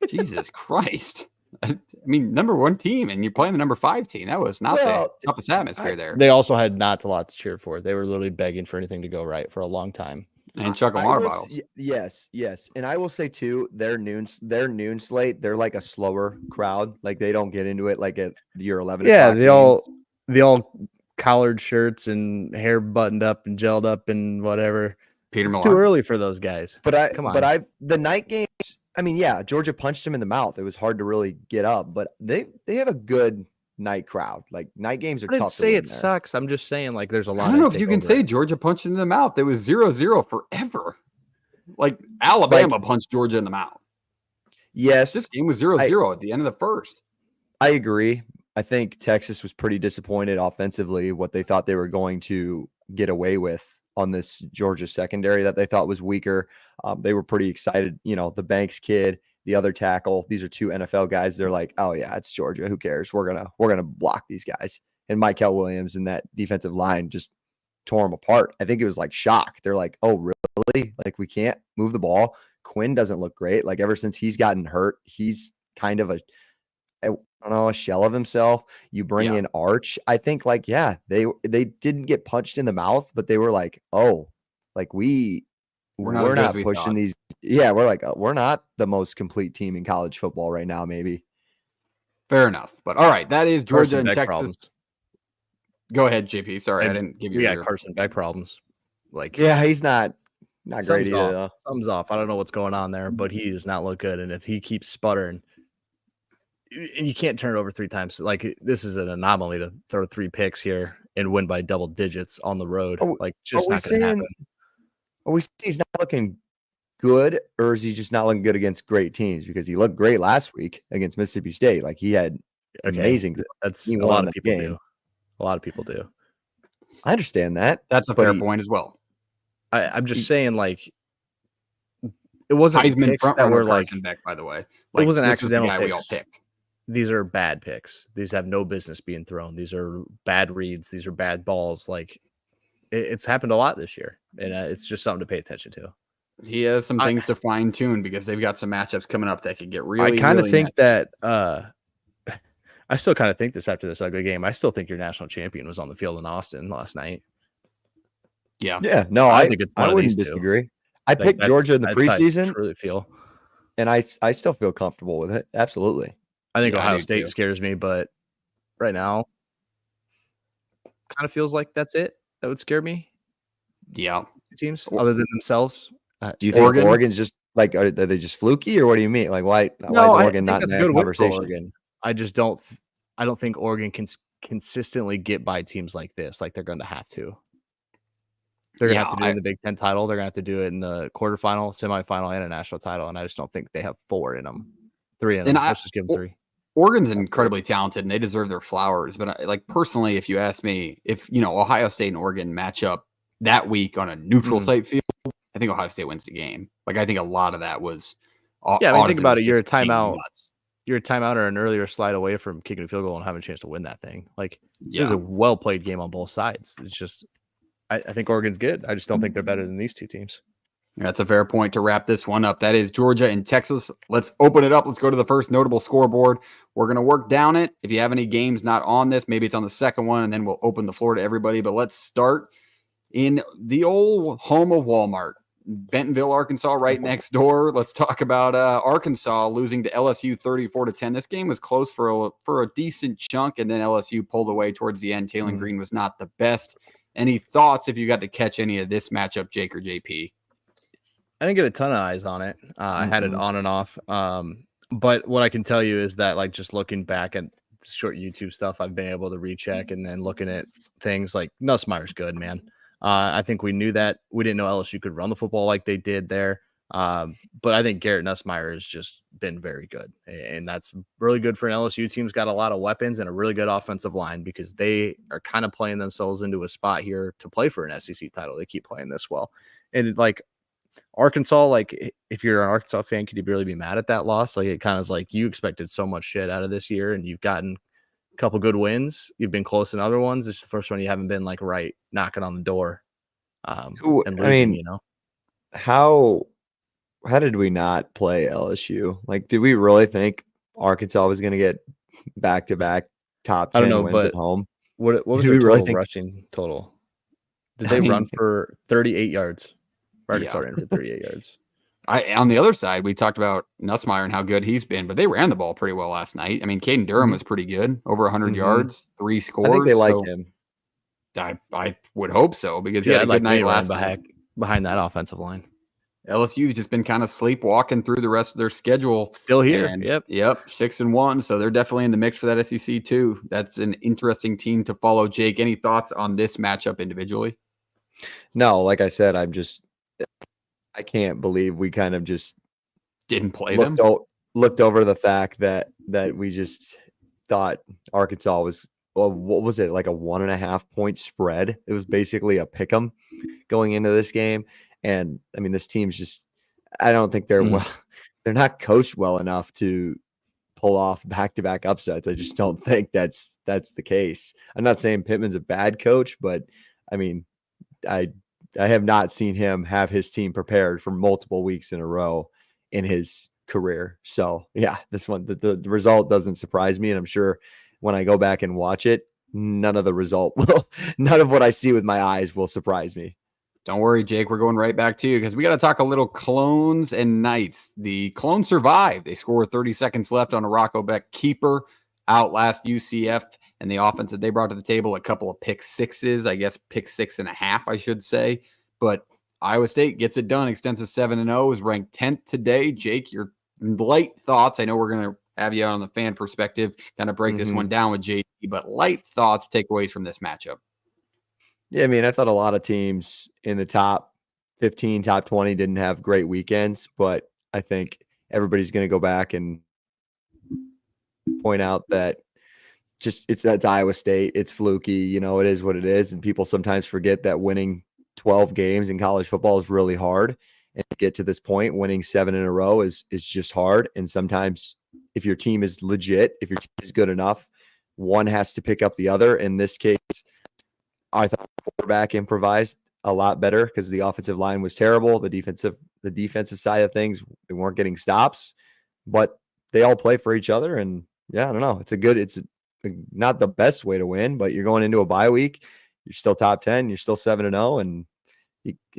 Jesus Christ. I mean, number 1 team, and you're playing the number 5 team. That was not Well, the toughest atmosphere there. They also had not a lot to cheer for. They were literally begging for anything to go right for a long time. And chugging I water will bottles. yes. And I will say too, their noon slate, they're like a slower crowd. Like they don't get into it like at your 11 Yeah, o'clock game. they all collared shirts and hair buttoned up and gelled up and whatever. Peter It's Millar. too early for those guys. Come on. The night games, I mean, yeah, Georgia punched him in the mouth. It was hard to really get up, but they have a good night crowd. Like night games are I didn't tough. say to it win there. sucks. I'm just saying like there's a lot. I don't know to if you take can over say it. Georgia punched in the mouth. It was 0-0 forever. Like Alabama punched Georgia in the mouth. Yes, This game was 0-0 at the end of the first. I agree. I think Texas was pretty disappointed offensively what they thought they were going to get away with on this Georgia secondary that they thought was weaker. They were pretty excited. You know, the Banks kid, the other tackle. These are 2 NFL guys. They're like, oh yeah, it's Georgia. Who cares? We're gonna block these guys. And Michael Williams and that defensive line just tore them apart. I think it was like shock. They're like, oh really? Like we can't move the ball. Quinn doesn't look great. Like ever since he's gotten hurt, he's kind of a shell of himself. You bring in Arch. I think like, yeah, they didn't get punched in the mouth, but they were like, oh, like we're not pushing these. Yeah. We're like, we're not the most complete team in college football right now. Maybe. Fair enough. But all right, that is Georgia and Texas. Problems. Go ahead, JP. Sorry, I And didn't give you. We got Carson Beck problems. Like, yeah, he's not great either. Though. Thumbs off. I don't know what's going on there, but he does not look good. And if he keeps sputtering, and you can't turn it over 3 times. Like this is an anomaly to throw 3 picks here and win by double digits on the road. Like just not going to happen. Are we saying he's not looking good, or is he just not looking good against great teams? Because he looked great last week against Mississippi State. Like he had amazing. That's a lot of people do. A lot of people do. I understand that. That's a fair point as well. I'm just saying, like, it wasn't Heisman picks that were like Carson Beck, by the way. Like, it wasn't this accidental was the guy picks. we all picked. These are bad picks. These have no business being thrown. These are bad reads. These are bad balls. Like it's happened a lot this year, and it's just something to pay attention to. He has some things to fine tune because they've got some matchups coming up that could get really. I kind of really think that. I still kind of think this after this ugly game. I still think your national champion was on the field in Austin last night. Yeah. Yeah. No, I think it's I wouldn't disagree. I picked Georgia in the preseason. I truly feel. And I still feel comfortable with it. Absolutely. I think Ohio State scares me, but right now, kind of feels like that's it. That would scare me. Yeah. Teams other than themselves. Do you think Oregon's just like, are they just fluky, or what do you mean? Like, why is Oregon not in that conversation? I just don't. I don't think Oregon can consistently get by teams like this. Like they're going to have to. They're going to have to do it in the Big Ten title. They're going to have to do it in the quarterfinal, semifinal, and a national title. And I just don't think they have 4 in them. 3 in them. Let's just give them 3. Oregon's incredibly talented, and they deserve their flowers. But like personally, if you ask me, if Ohio State and Oregon match up that week on a neutral site field, I think Ohio State wins the game. Like I think a lot of that was Yeah, I mean, think Audison about was it. You're a just being timeout. nuts. You're a timeout or an earlier slide away from kicking a field goal and having a chance to win that thing. Like, it was Yeah. a well played game on both sides. It's just, I think Oregon's good. I just don't think they're better than these two teams. That's a fair point to wrap this one up. That is Georgia and Texas. Let's open it up. Let's go to the first notable scoreboard. We're going to work down it. If you have any games not on this, maybe it's on the second one, and then we'll open the floor to everybody. But let's start in the old home of Walmart, Bentonville, Arkansas, right next door. Let's talk about Arkansas losing to LSU 34-10. This game was close for a decent chunk, and then LSU pulled away towards the end. Taylon Green was not the best. Any thoughts if you got to catch any of this matchup, Jake or JP? I didn't get a ton of eyes on it. I had it on and off. But what I can tell you is that, like, just looking back at short YouTube stuff, I've been able to recheck, and then looking at things like Nussmeier's good, man. I think we knew that. We didn't know LSU could run the football like they did there. But I think Garrett Nussmeier has just been very good. And that's really good for an LSU team who's got a lot of weapons and a really good offensive line, because they are kind of playing themselves into a spot here to play for an SEC title. They keep playing this well. And, like, Arkansas, like, if you're an Arkansas fan, could you really be mad at that loss? Like, it kind of is like, you expected so much shit out of this year, and you've gotten a couple good wins. You've been close in other ones. This is the first one you haven't been, like, right knocking on the door and losing, I mean, you know? How did we not play LSU? Like, did we really think Arkansas was going to get back-to-back top 10 wins at home? What was Did their we really total think- rushing total? Did they run for 38 yards? Arkansas ran for 38 yards. On the other side, we talked about Nussmeier and how good he's been, but they ran the ball pretty well last night. I mean, Caden Durham was pretty good, over 100 yards, 3 scores. I think they like him. I would hope so, because he had a I'd good like night me last running night. behind that offensive line. LSU's just been kind of sleepwalking through the rest of their schedule. Still here. And, Yep. 6-1. So they're definitely in the mix for that SEC too. That's an interesting team to follow. Jake, any thoughts on this matchup individually? No, like I said, I can't believe we kind of just Didn't play looked over the fact that we just thought Arkansas was, well, what was it, like a 1.5 point spread? It was basically a pick 'em going into this game. And I mean, this team's just, I don't think they're they're not coached well enough to pull off back-to-back upsets. I just don't think that's the case. I'm not saying Pittman's a bad coach, but I mean, I have not seen him have his team prepared for multiple weeks in a row in his career. So yeah, this one, the result doesn't surprise me. And I'm sure when I go back and watch it, none of what I see with my eyes will surprise me. Don't worry, Jake. We're going right back to you, because we got to talk a little Clones and Knights. The Clones survived. They scored 30 seconds left on a Rocco Beck keeper, outlast UCF, and the offense that they brought to the table, a couple of pick sixes, I guess pick 6.5, I should say. But Iowa State gets it done. Extensive 7-0, is ranked 10th today. Jake, your light thoughts. I know we're going to have you out on the fan perspective, kind of break this one down with JD, but light thoughts, takeaways from this matchup. Yeah, I mean, I thought a lot of teams in the top 15, top 20 didn't have great weekends, but I think everybody's going to go back and point out that that's Iowa State. It's fluky, you know, it is what it is. And people sometimes forget that winning 12 games in college football is really hard. And to get to this point, winning 7 in a row is just hard. And sometimes if your team is legit, if your team is good enough, one has to pick up the other. In this case, I thought the quarterback improvised a lot better because the offensive line was terrible. The defensive side of things, they weren't getting stops, but they all play for each other. And yeah, I don't know. It's not the best way to win, but you're going into a bye week. You're still top 10. You're still 7-0, and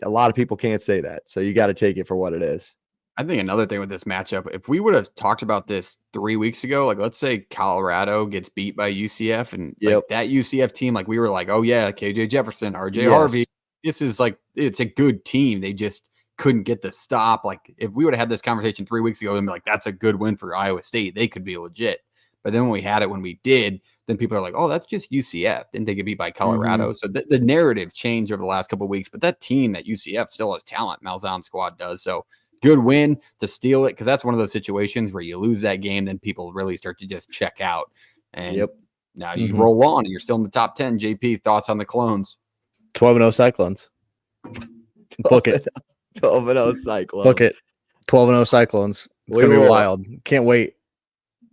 a lot of people can't say that. So you got to take it for what it is. I think another thing with this matchup, if we would have talked about this 3 weeks ago, like let's say Colorado gets beat by UCF, and like that UCF team, like we were like, oh yeah, KJ Jefferson, RJ Harvey, this is like, it's a good team. They just couldn't get the stop. Like if we would have had this conversation 3 weeks ago, then be like, that's a good win for Iowa State. They could be legit. But then when we had it, when we did, then people are like, oh, that's just UCF. Didn't they get beat by Colorado? So the narrative changed over the last couple of weeks, but that team, that UCF still has talent. Malzahn's squad does. So good win to steal it, because that's one of those situations where you lose that game, then people really start to just check out. And now you roll on and you're still in the top 10. JP, thoughts on the Clones? 12-0 Cyclones. Book it. 12-0 Cyclones. Book it. 12-0 Cyclones. It's going to be wild. Can't wait.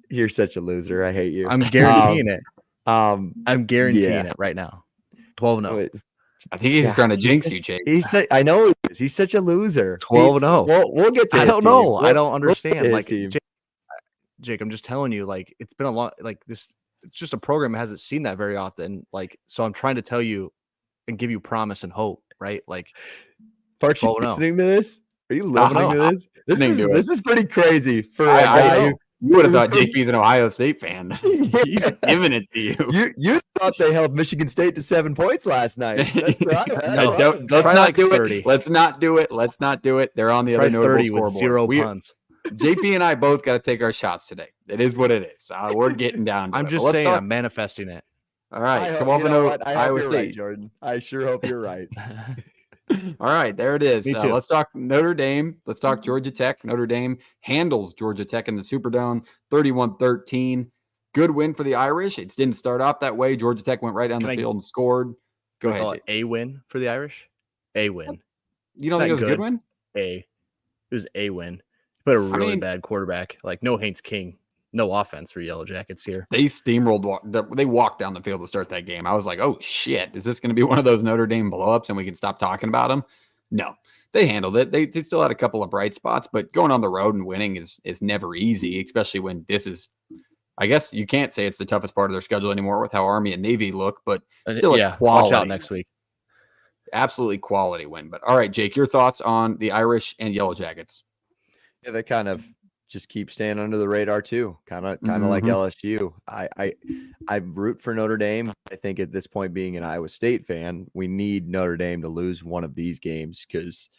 You're such a loser. I hate you. I'm guaranteeing it. I'm guaranteeing it right now. 12-0. I think he's trying to jinx you, Jake. I know he is. He's such a loser. 12-0. We'll get to I his don't team. know. I don't understand. Like, team. Jake, I'm just telling you, like, it's been a lot. Like, this, it's just a program that hasn't seen that very often. Like, so I'm trying to tell you and give you promise and hope, right? Like, Parks, you listening to this? Are you listening to this? This is pretty crazy for a guy who. You would have thought JP's an Ohio State fan. He's giving it to you. You thought they held Michigan State to 7 points last night. That's let's not do 30. it. Let's not do it. Let's not do it. They're on the other notable 30 scoreboard. With 0 punts. JP and I both got to take our shots today. It is what it is. We're getting down to I'm it. just saying, I'm manifesting it. All right. 12-0 Iowa State. Right, Jordan. I sure hope you're right. All right, there it is. Me too. Let's talk Notre Dame. Let's talk Georgia Tech. Notre Dame handles Georgia Tech in the Superdome, 31-13. Good win for the Irish. It didn't start off that way. Georgia Tech went right down the field and scored. Go ahead. Call it a win for the Irish? A win. You don't think it was a good win? It was a win. But a really bad quarterback. Like, no Haynes King. No offense for Yellow Jackets here. They steamrolled. They walked down the field to start that game. I was like, oh, shit. Is this going to be one of those Notre Dame blowups and we can stop talking about them? No. They handled it. They still had a couple of bright spots, but going on the road and winning is never easy, especially when this is, I guess you can't say it's the toughest part of their schedule anymore with how Army and Navy look, but still a quality. Watch out next week. Absolutely quality win. But all right, Jake, your thoughts on the Irish and Yellow Jackets? Yeah, they kind of just keep staying under the radar too, kind of like LSU. I root for Notre Dame. I think at this point, being an Iowa State fan, we need Notre Dame to lose one of these games because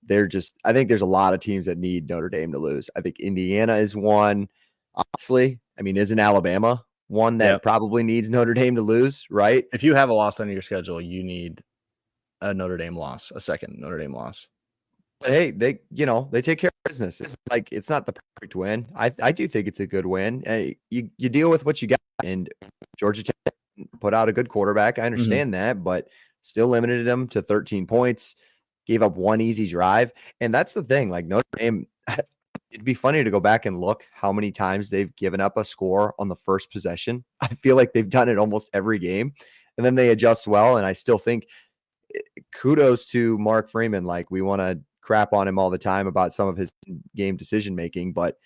I think there's a lot of teams that need Notre Dame to lose. I think Indiana is one. Honestly, I mean, isn't Alabama one that probably needs Notre Dame to lose, right? If you have a loss on your schedule, you need a Notre Dame loss, a second Notre Dame loss. But hey, they take care of business. It's not the perfect win. I do think it's a good win. Hey, you deal with what you got, and Georgia Tech put out a good quarterback. I understand that, but still limited them to 13 points, gave up one easy drive. And that's the thing, like Notre Dame, it'd be funny to go back and look how many times they've given up a score on the first possession. I feel like they've done it almost every game, and then they adjust well. And I still think kudos to Mark Freeman. Like, we want to crap on him all the time about some of his game decision making, but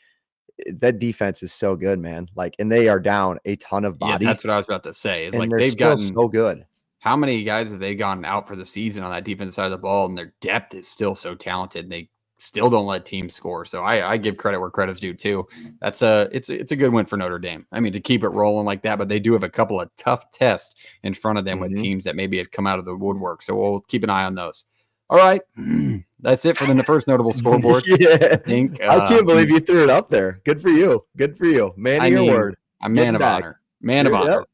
that defense is so good, man. Like, and they are down a ton of bodies. Yeah, that's what I was about to say. Is like they've gotten so good. How many guys have they gone out for the season on that defensive side of the ball, and their depth is still so talented, and they still don't let teams score. So I give credit where credit's due too. It's a good win for Notre Dame. I mean, to keep it rolling like that, but they do have a couple of tough tests in front of them with teams that maybe have come out of the woodwork. So we'll keep an eye on those. All right. That's it for the first notable scoreboard. I can't believe you threw it up there. Good for you. Good for you. Man of your word. A man of honor. Man of honor.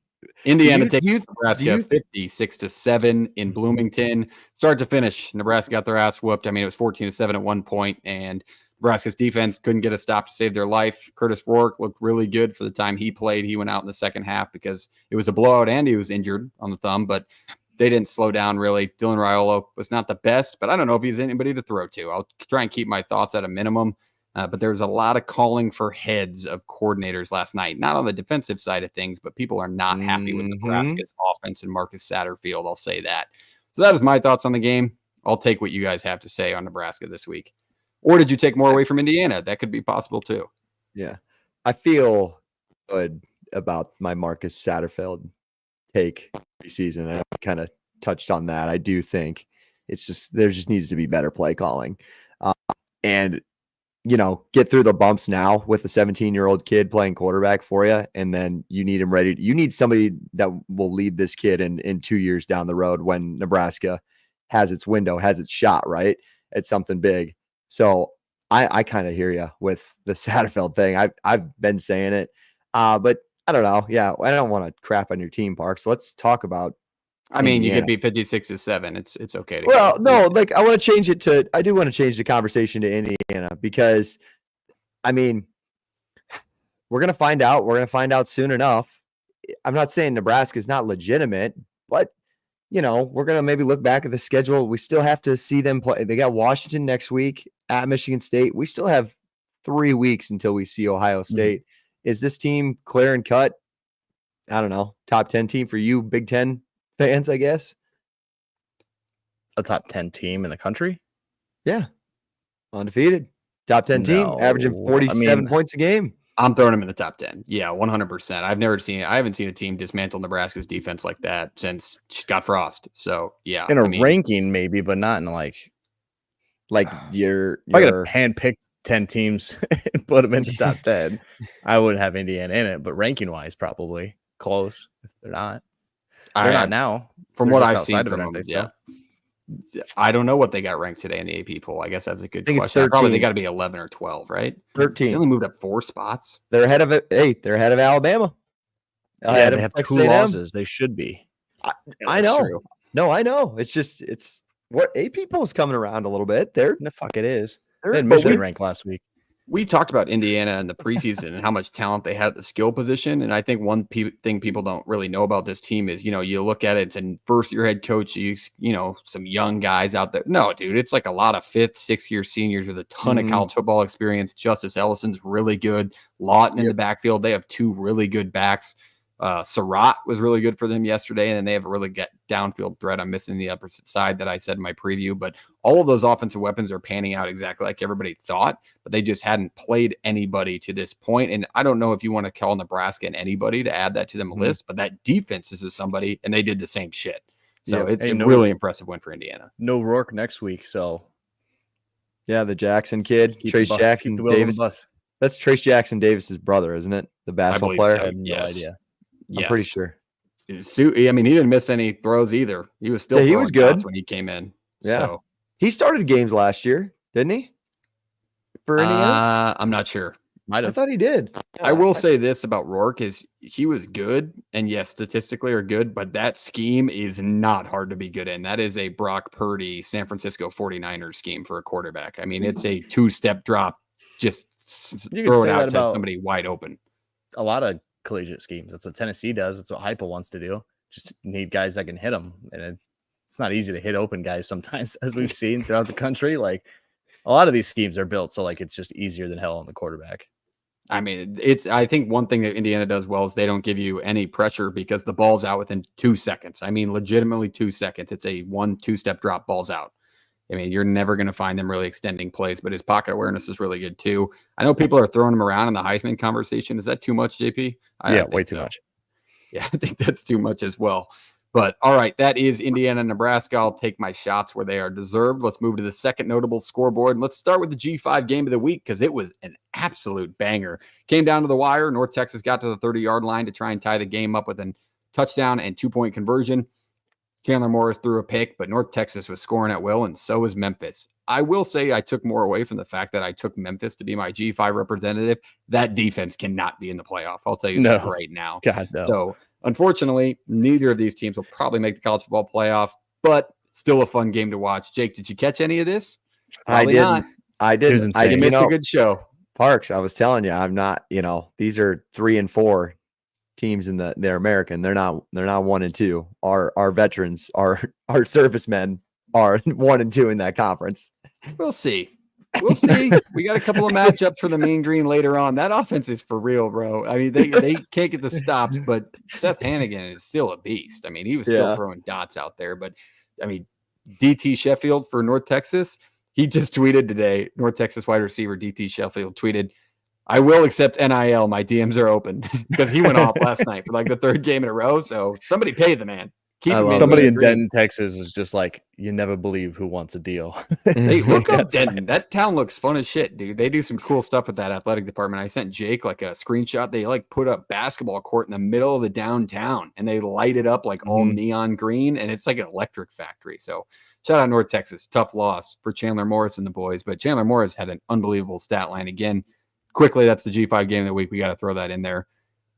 Indiana takes Nebraska 56-7 in Bloomington. Start to finish, Nebraska got their ass whooped. I mean, it was 14-7 at one point, and Nebraska's defense couldn't get a stop to save their life. Curtis Rourke looked really good for the time he played. He went out in the second half because it was a blowout and he was injured on the thumb, but they didn't slow down, really. Dylan Raiola was not the best, but I don't know if he's anybody to throw to. I'll try and keep my thoughts at a minimum. But there was a lot of calling for heads of coordinators last night, not on the defensive side of things, but people are not happy with Nebraska's offense and Marcus Satterfield. I'll say that. So that was my thoughts on the game. I'll take what you guys have to say on Nebraska this week. Or did you take more away from Indiana? That could be possible too. Yeah. I feel good about my Marcus Satterfield take season. I kind of touched on that. I do think it's just, there just needs to be better play calling. And get through the bumps now with a 17-year-old kid playing quarterback for you. And then you need him ready. You need somebody that will lead this kid in 2 years down the road when Nebraska has its window, has its shot, right? It's something big. So I kind of hear you with the Satterfield thing. I've been saying it, but I don't know. Yeah. I don't want to crap on your team, Parks. Let's talk about, I mean, Indiana. You could be 56-7. It's okay to I want to change it to, I do want to change the conversation to Indiana because, I mean, we're going to find out. We're going to find out soon enough. I'm not saying Nebraska is not legitimate, but, we're going to maybe look back at the schedule. We still have to see them play. They got Washington next week at Michigan State. We still have 3 weeks until we see Ohio State. Is this team clear and cut? I don't know. Top 10 team for you Big Ten fans, I guess. A top 10 team in the country? Yeah. Undefeated. Top 10 team, averaging 47 points a game. I'm throwing him in the top 10. Yeah, 100%. I haven't seen a team dismantle Nebraska's defense like that since Scott Frost. So, yeah. In a ranking, maybe, but not in like you're if I could handpick 10 teams and put them in the top 10, I would have Indiana in it, but ranking wise, probably close if they're not. They're not now. From They're what just I've seen outside of from it, I them, think yeah. so. I don't know what they got ranked today in the AP poll. I guess that's a good think question. it's Probably they 13. got to be 11 or 12, right? 13. They only moved up 4 spots. They're ahead of it. Hey, they're ahead of Alabama. Yeah, they have 2 losses. They should be. I know. True. No, I know. It's what AP poll's coming around a little bit. They're The fuck it is. They they're had but Michigan ranked last week. We talked about Indiana in the preseason and how much talent they had at the skill position. And I think one thing people don't really know about this team is, you look at it, it's a first-year head coach, some young guys out there. No, dude, it's like a lot of 5th, 6th-year seniors with a ton of college football experience. Justice Ellison's really good. Lawton in the backfield. They have 2 really good backs. Surratt was really good for them yesterday, and then they have a really good downfield threat. I'm missing the upper side that I said in my preview, but all of those offensive weapons are panning out exactly like everybody thought, but they just hadn't played anybody to this point. And I don't know if you want to call Nebraska and anybody to add that to them list, but that defense is somebody, and they did the same shit. So it's a really impressive win for Indiana. No Rourke next week, so yeah, the Jackson kid, Trace Jackson Davis. That's Trace Jackson Davis's brother, isn't it? The basketball player. So. I have no idea. I'm pretty sure. I mean, he didn't miss any throws either. He was still he was good when he came in. Yeah. So. He started games last year, didn't he? For Indiana? I'm not sure. I thought he did. I will say this about Rourke is he was good, and yes, statistically are good, but that scheme is not hard to be good in. That is a Brock Purdy, San Francisco 49ers scheme for a quarterback. I mean, it's a 2-step drop, just throw it out to somebody wide open. A lot of collegiate schemes. That's what Tennessee does. That's what Heupel wants to do. Just need guys that can hit them, and it's not easy to hit open guys sometimes, as we've seen throughout the country. Like a lot of these schemes are built so like it's just easier than hell on the quarterback. I mean, I think one thing that Indiana does well is they don't give you any pressure because the ball's out within 2 seconds. I mean, legitimately 2 seconds. It's a 1-2-step drop, ball's out. I mean, you're never going to find them really extending plays, but his pocket awareness is really good too. I know people are throwing him around in the Heisman conversation. Is that too much, JP? Yeah, way too much. Yeah, I think that's too much as well. But all right, that is Indiana, Nebraska. I'll take my shots where they are deserved. Let's move to the second notable scoreboard. And let's start with the G5 game of the week because it was an absolute banger. Came down to the wire. North Texas got to the 30-yard line to try and tie the game up with a touchdown and 2-point conversion. Chandler Morris threw a pick, but North Texas was scoring at will, and so was Memphis. I will say I took more away from the fact that I took Memphis to be my G5 representative. That defense cannot be in the playoff. I'll tell you that right now. God, no. So, unfortunately, neither of these teams will probably make the college football playoff, but still a fun game to watch. Jake, did you catch any of this? Probably not. I didn't. You missed a good show. Parks, I was telling you, I'm not, these are 3 and 4 teams in they're American. They're not 1 and 2. Our veterans, our servicemen are 1 and 2 in that conference. We'll see. We got a couple of matchups for the Mean Green later on. That offense is for real, bro. I mean, they can't get the stops, but Seth Hannigan is still a beast. I mean, he was still throwing dots out there. But I mean, DT Sheffield for North Texas, he just tweeted today. North Texas wide receiver DT Sheffield tweeted, "I will accept NIL. My DMs are open," because he went off last night for like the 3rd game in a row. So somebody pay the man. Somebody in Denton, Texas is just like, you never believe who wants a deal. Hey, look up Denton. That town looks fun as shit, dude. They do some cool stuff with that athletic department. I sent Jake like a screenshot. They like put a basketball court in the middle of the downtown and they light it up like all neon green, and it's like an electric factory. So shout out North Texas. Tough loss for Chandler Morris and the boys, but Chandler Morris had an unbelievable stat line again. Quickly, that's the G5 game of the week. We got to throw that in there.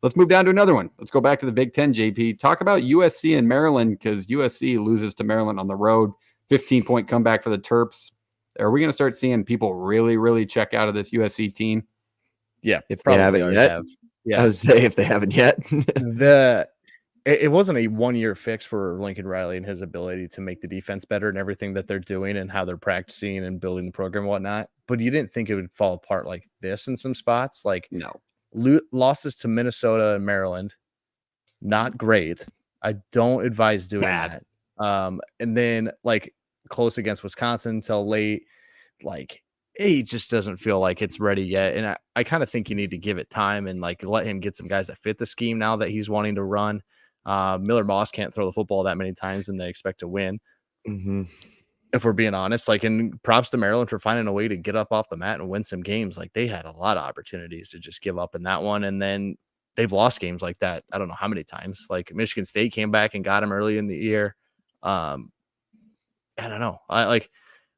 Let's move down to another one. Let's go back to the Big Ten, JP. Talk about USC and Maryland because USC loses to Maryland on the road. 15-point comeback for the Terps. Are we going to start seeing people really, really check out of this USC team? Yeah. If they haven't yet. Yeah. I was say if they haven't yet. it wasn't a 1-year fix for Lincoln Riley and his ability to make the defense better and everything that they're doing and how they're practicing and building the program and whatnot. But you didn't think it would fall apart like this in some spots. Like No. Losses to Minnesota and Maryland, not great. I don't advise doing Bad. that. And then like close against Wisconsin until late, like it just doesn't feel like it's ready yet. And I kind of think you need to give it time and like let him get some guys that fit the scheme now that he's wanting to run. Miller Moss can't throw the football that many times and they expect to win. Mm-hmm. If we're being honest, like, and props to Maryland for finding a way to get up off the mat and win some games. Like they had a lot of opportunities to just give up in that one. And then they've lost games like that. I don't know how many times. Like Michigan State came back and got him early in the year. I don't know.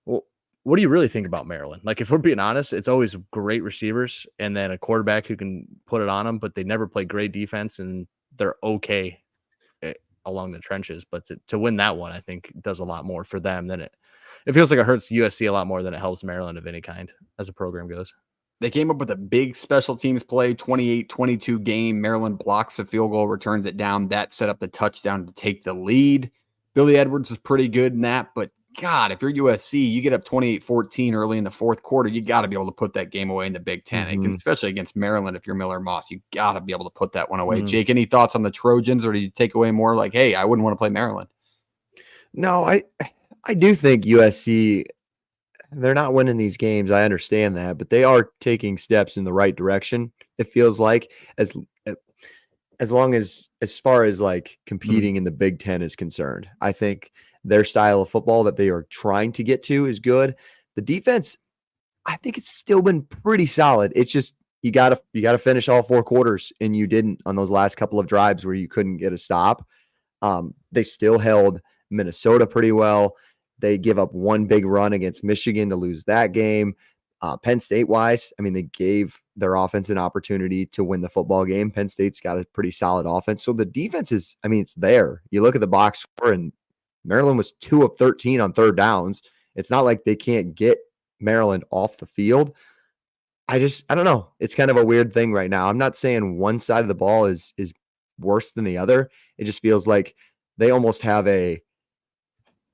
What do you really think about Maryland? Like, if we're being honest, it's always great receivers and then a quarterback who can put it on them, but they never play great defense and they're okay along the trenches. But to win that one, I think does a lot more for them than it feels like it hurts USC a lot more than it helps Maryland of any kind as a program goes. They came up with a big special teams play, 28-22 game. Maryland blocks a field goal, returns it down. That set up the touchdown to take the lead. Billy Edwards was pretty good in that, but God, if you're USC, you get up 28-14 early in the fourth quarter, you got to be able to put that game away in the Big Ten, Mm-hmm. especially against Maryland. If you're Miller Moss, you got to be able to put that one away. Mm-hmm. Jake, any thoughts on the Trojans, or do you take away more like, hey, I wouldn't want to play Maryland? No, I do think USC, they're not winning these games. I understand that, but they are taking steps in the right direction. It feels like as far as like competing in the Big Ten is concerned, I think their style of football that they are trying to get to is good. The defense, I think it's still been pretty solid. It's just you gotta finish all 4 quarters, and you didn't on those last couple of drives where you couldn't get a stop. They still held Minnesota pretty well. They give up one big run against Michigan to lose that game. Penn State wise, I mean, they gave their offense an opportunity to win the football game. Penn State's got a pretty solid offense. So the defense is, I mean, it's there. You look at the box score, and Maryland was 2 of 13 on third downs. It's not like they can't get Maryland off the field. I don't know. It's kind of a weird thing right now. I'm not saying one side of the ball is worse than the other. It just feels like they almost have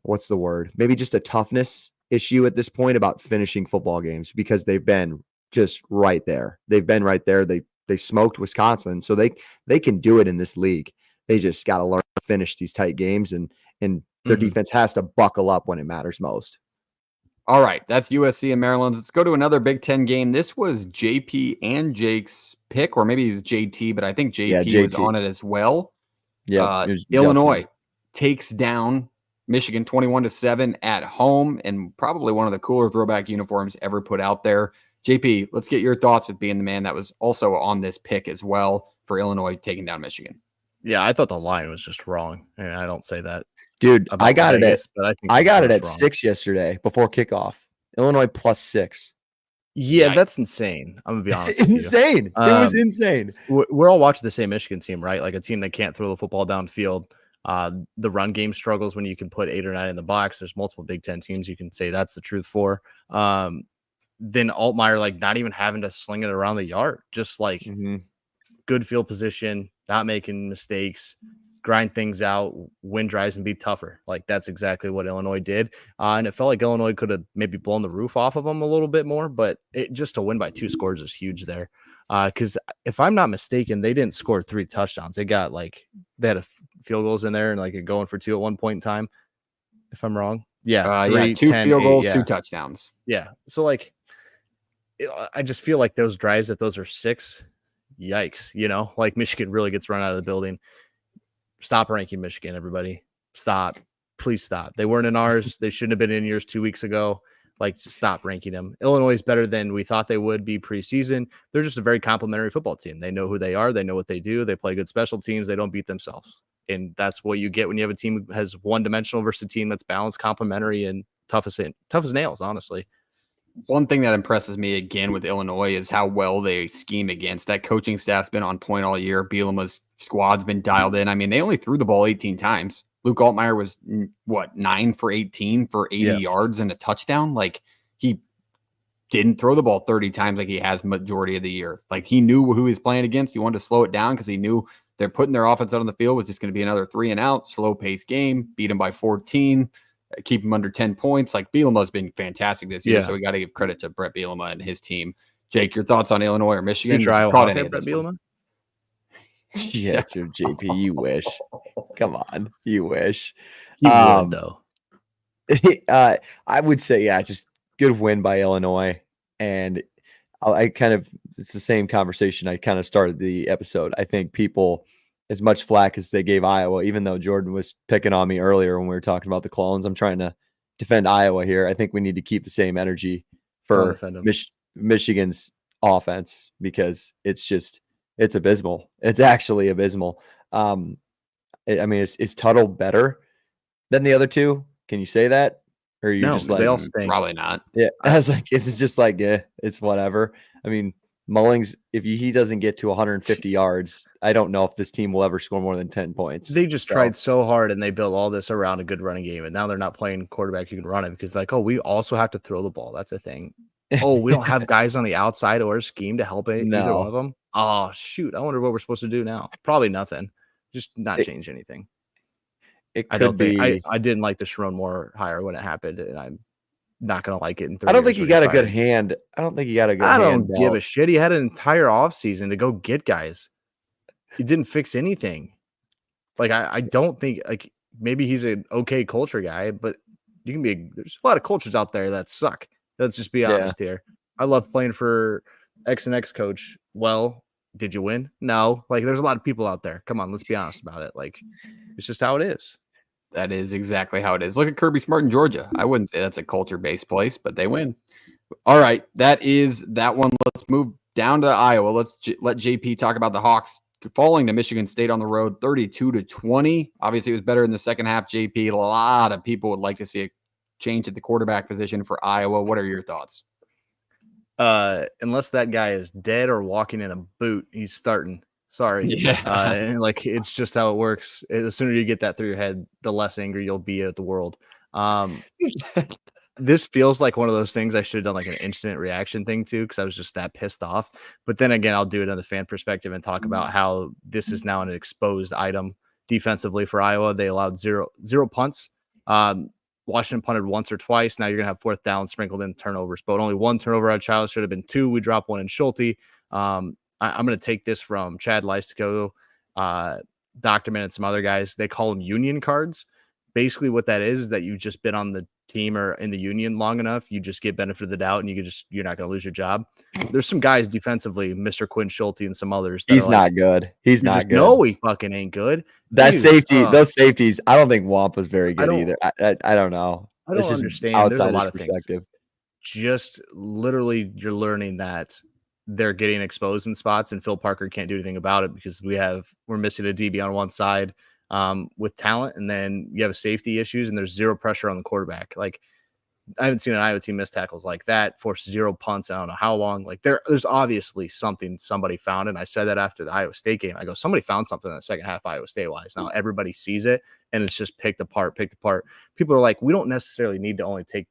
what's the word? Maybe just a toughness issue at this point about finishing football games because they've been just right there. They've been right there. They smoked Wisconsin, so they can do it in this league. They just got to learn to finish these tight games, and their defense has to buckle up when it matters most. All right, that's USC and Maryland. Let's go to another Big Ten game. This was JP and Jake's pick, or maybe it was JT, but I think JP was on it as well. Yeah, Illinois takes down Michigan 21-7 at home, and probably one of the cooler throwback uniforms ever put out there. JP, let's get your thoughts with being the man that was also on this pick as well for Illinois taking down Michigan. Yeah, I thought the line was just wrong. And I don't say that. Dude, I got Vegas, it I got it at 6 yesterday before kickoff. Illinois +6. Yeah, nice. That's insane. I'm gonna be honest. Insane. It was insane. We're all watching the same Michigan team, right? Like a team that can't throw the football downfield. The run game struggles when you can put 8 or 9 in the box. There's multiple Big Ten teams you can say that's the truth for. Then Altmaier, like not even having to sling it around the yard, just like good field position, not making mistakes, grind things out, win drives, and be tougher. Like that's exactly what Illinois did. And it felt like Illinois could have maybe blown the roof off of them a little bit more, but just to win by 2 scores is huge there. Because if I'm not mistaken, they didn't score 3 touchdowns. They got they had field goals in there and like going for 2 at one point in time. If I'm wrong, 2 field goals, 2 touchdowns. Yeah, so I just feel like those drives, if those are 6, yikes. Like Michigan really gets run out of the building. Stop ranking Michigan, everybody. Stop. Please stop. They weren't in ours. They shouldn't have been in yours 2 weeks ago. Stop ranking them. Illinois is better than we thought they would be preseason. They're just a very complimentary football team. They know who they are. They know what they do. They play good special teams. They don't beat themselves. And that's what you get when you have a team that has one-dimensional versus a team that's balanced, complimentary, and tough as nails, honestly. One thing that impresses me again with Illinois is how well they scheme against. That coaching staff's been on point all year. Bielema's squad's been dialed in. I mean, they only threw the ball 18 times. Luke Altmaier was 9 for 18 for 80 yards and a touchdown. He didn't throw the ball 30 times like he has majority of the year. He knew who he was playing against. He wanted to slow it down because he knew they're putting their offense out on the field, which is going to be another 3-and-out, slow-paced game, beat them by 14, keep them under 10 points. Like, Bielema's been fantastic this year, so we got to give credit to Brett Bielema and his team. Jake, your thoughts on Illinois or Michigan? Future Iowa Caught Hawkeye, any of Brett this one? Bielema? Yeah, JP, you wish. Come on, you wish. He would, though. I would say, yeah, just good win by Illinois. And it's the same conversation I kind of started the episode. I think people, as much flack as they gave Iowa, even though Jordan was picking on me earlier when we were talking about the clones, I'm trying to defend Iowa here. I think we need to keep the same energy for Michigan's offense, because it's abysmal. It's actually abysmal. I mean, is Tuttle better than the other two? Can you say that? Or you just like, they all stink. Probably not. Yeah, I was like, this is just like, yeah, it's whatever. I mean, Mullings, if he doesn't get to 150 yards, I don't know if this team will ever score more than 10 points. They just tried so hard, and they built all this around a good running game, and now they're not playing quarterback who can run it, because like, oh, we also have to throw the ball. That's a thing. Oh, we don't have guys on the outside or a scheme to help either one of them. Oh, shoot. I wonder what we're supposed to do now. Probably nothing. Just not change anything. I didn't like the Sharon Moore hire when it happened, and I'm not going to like it in 3 years. I don't think he got a good hand. I don't give a shit. He had an entire offseason to go get guys. He didn't fix anything. Like, I don't think, like, maybe he's an okay culture guy, but there's a lot of cultures out there that suck. Let's just be honest here. I love playing for X and X coach. Well, did you win? No. Like, there's a lot of people out there. Come on, let's be honest about it. Like, it's just how it is. That is exactly how it is. Look at Kirby Smart in Georgia. I wouldn't say that's a culture-based place, but they win. All right, that is that one. Let's move down to Iowa. Let's let JP talk about the Hawks falling to Michigan State on the road, 32-20. Obviously, it was better in the second half, JP. A lot of people would like to see a change at the quarterback position for Iowa. What are your thoughts? Unless that guy is dead or walking in a boot, he's starting. Sorry. Yeah. Like, it's just how it works. The sooner you get that through your head, the less angry you'll be at the world. This feels like one of those things I should have done like an instant reaction thing to, because I was just that pissed off. But then again, I'll do it on the fan perspective and talk about how this is now an exposed item defensively for Iowa. They allowed zero punts. Washington punted once or twice. Now you're going to have fourth down sprinkled in turnovers, but only one turnover out of Child. Should have been two. We dropped one in Schulte. I'm going to take this from Chad Leistiko, Doctorman, and some other guys. They call them union cards. Basically what that is that you've just been on the team or in the union long enough. You just get benefit of the doubt, and you're not going to lose your job. There's some guys defensively, Mr. Quinn Schulte and some others. He's not good. He's not good. No, he fucking ain't good. Those safeties, I don't think Wamp was very good either. I don't know. I don't understand. There's a lot of things. Just literally, you're learning that they're getting exposed in spots, and Phil Parker can't do anything about it because we're missing a DB on one side with talent, and then you have safety issues, and there's zero pressure on the quarterback. Like, I haven't seen an Iowa team miss tackles like that, force zero punts. I don't know how long. Like, there's obviously something somebody found, and I said that after the Iowa State game. I go, somebody found something in the second half Iowa State wise. Now everybody sees it, and it's just picked apart. People are like, we don't necessarily need to only take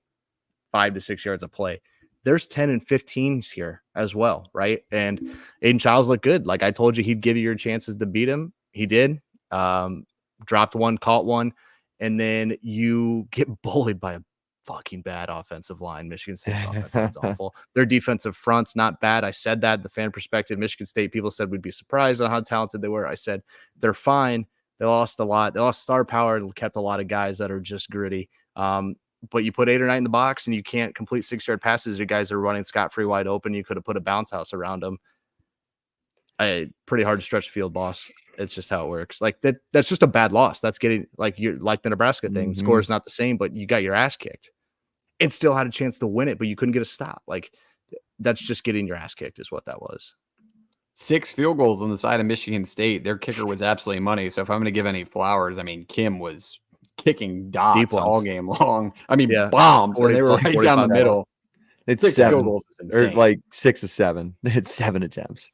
5 to 6 yards of play. There's 10 and 15s here as well, right? And Aiden Childs looked good. Like I told you, he'd give you your chances to beat him. He did. Dropped one, caught one, and then you get bullied by a fucking bad offensive line. Michigan State's offensive line's awful. Their defensive front's not bad. I said that, the fan perspective. Michigan State people said we'd be surprised on how talented they were. I said they're fine. They lost a lot. They lost star power and kept a lot of guys that are just gritty. But you put 8 or 9 in the box and you can't complete 6-yard passes. Your guys are running scot-free wide open. You could have put a bounce house around them. Pretty hard to stretch the field, boss. It's just how it works. Like that's just a bad loss. That's getting like the Nebraska thing. Mm-hmm. Score is not the same, but you got your ass kicked and still had a chance to win it, but you couldn't get a stop. Like that's just getting your ass kicked is what that was. 6 field goals on the side of Michigan State. Their kicker was absolutely money. So if I'm going to give any flowers, I mean, Kim was kicking dots all game long. I mean, bombs. And they were right down the middle. It's 6 field goals, or like 6 or 7. They had 7 attempts.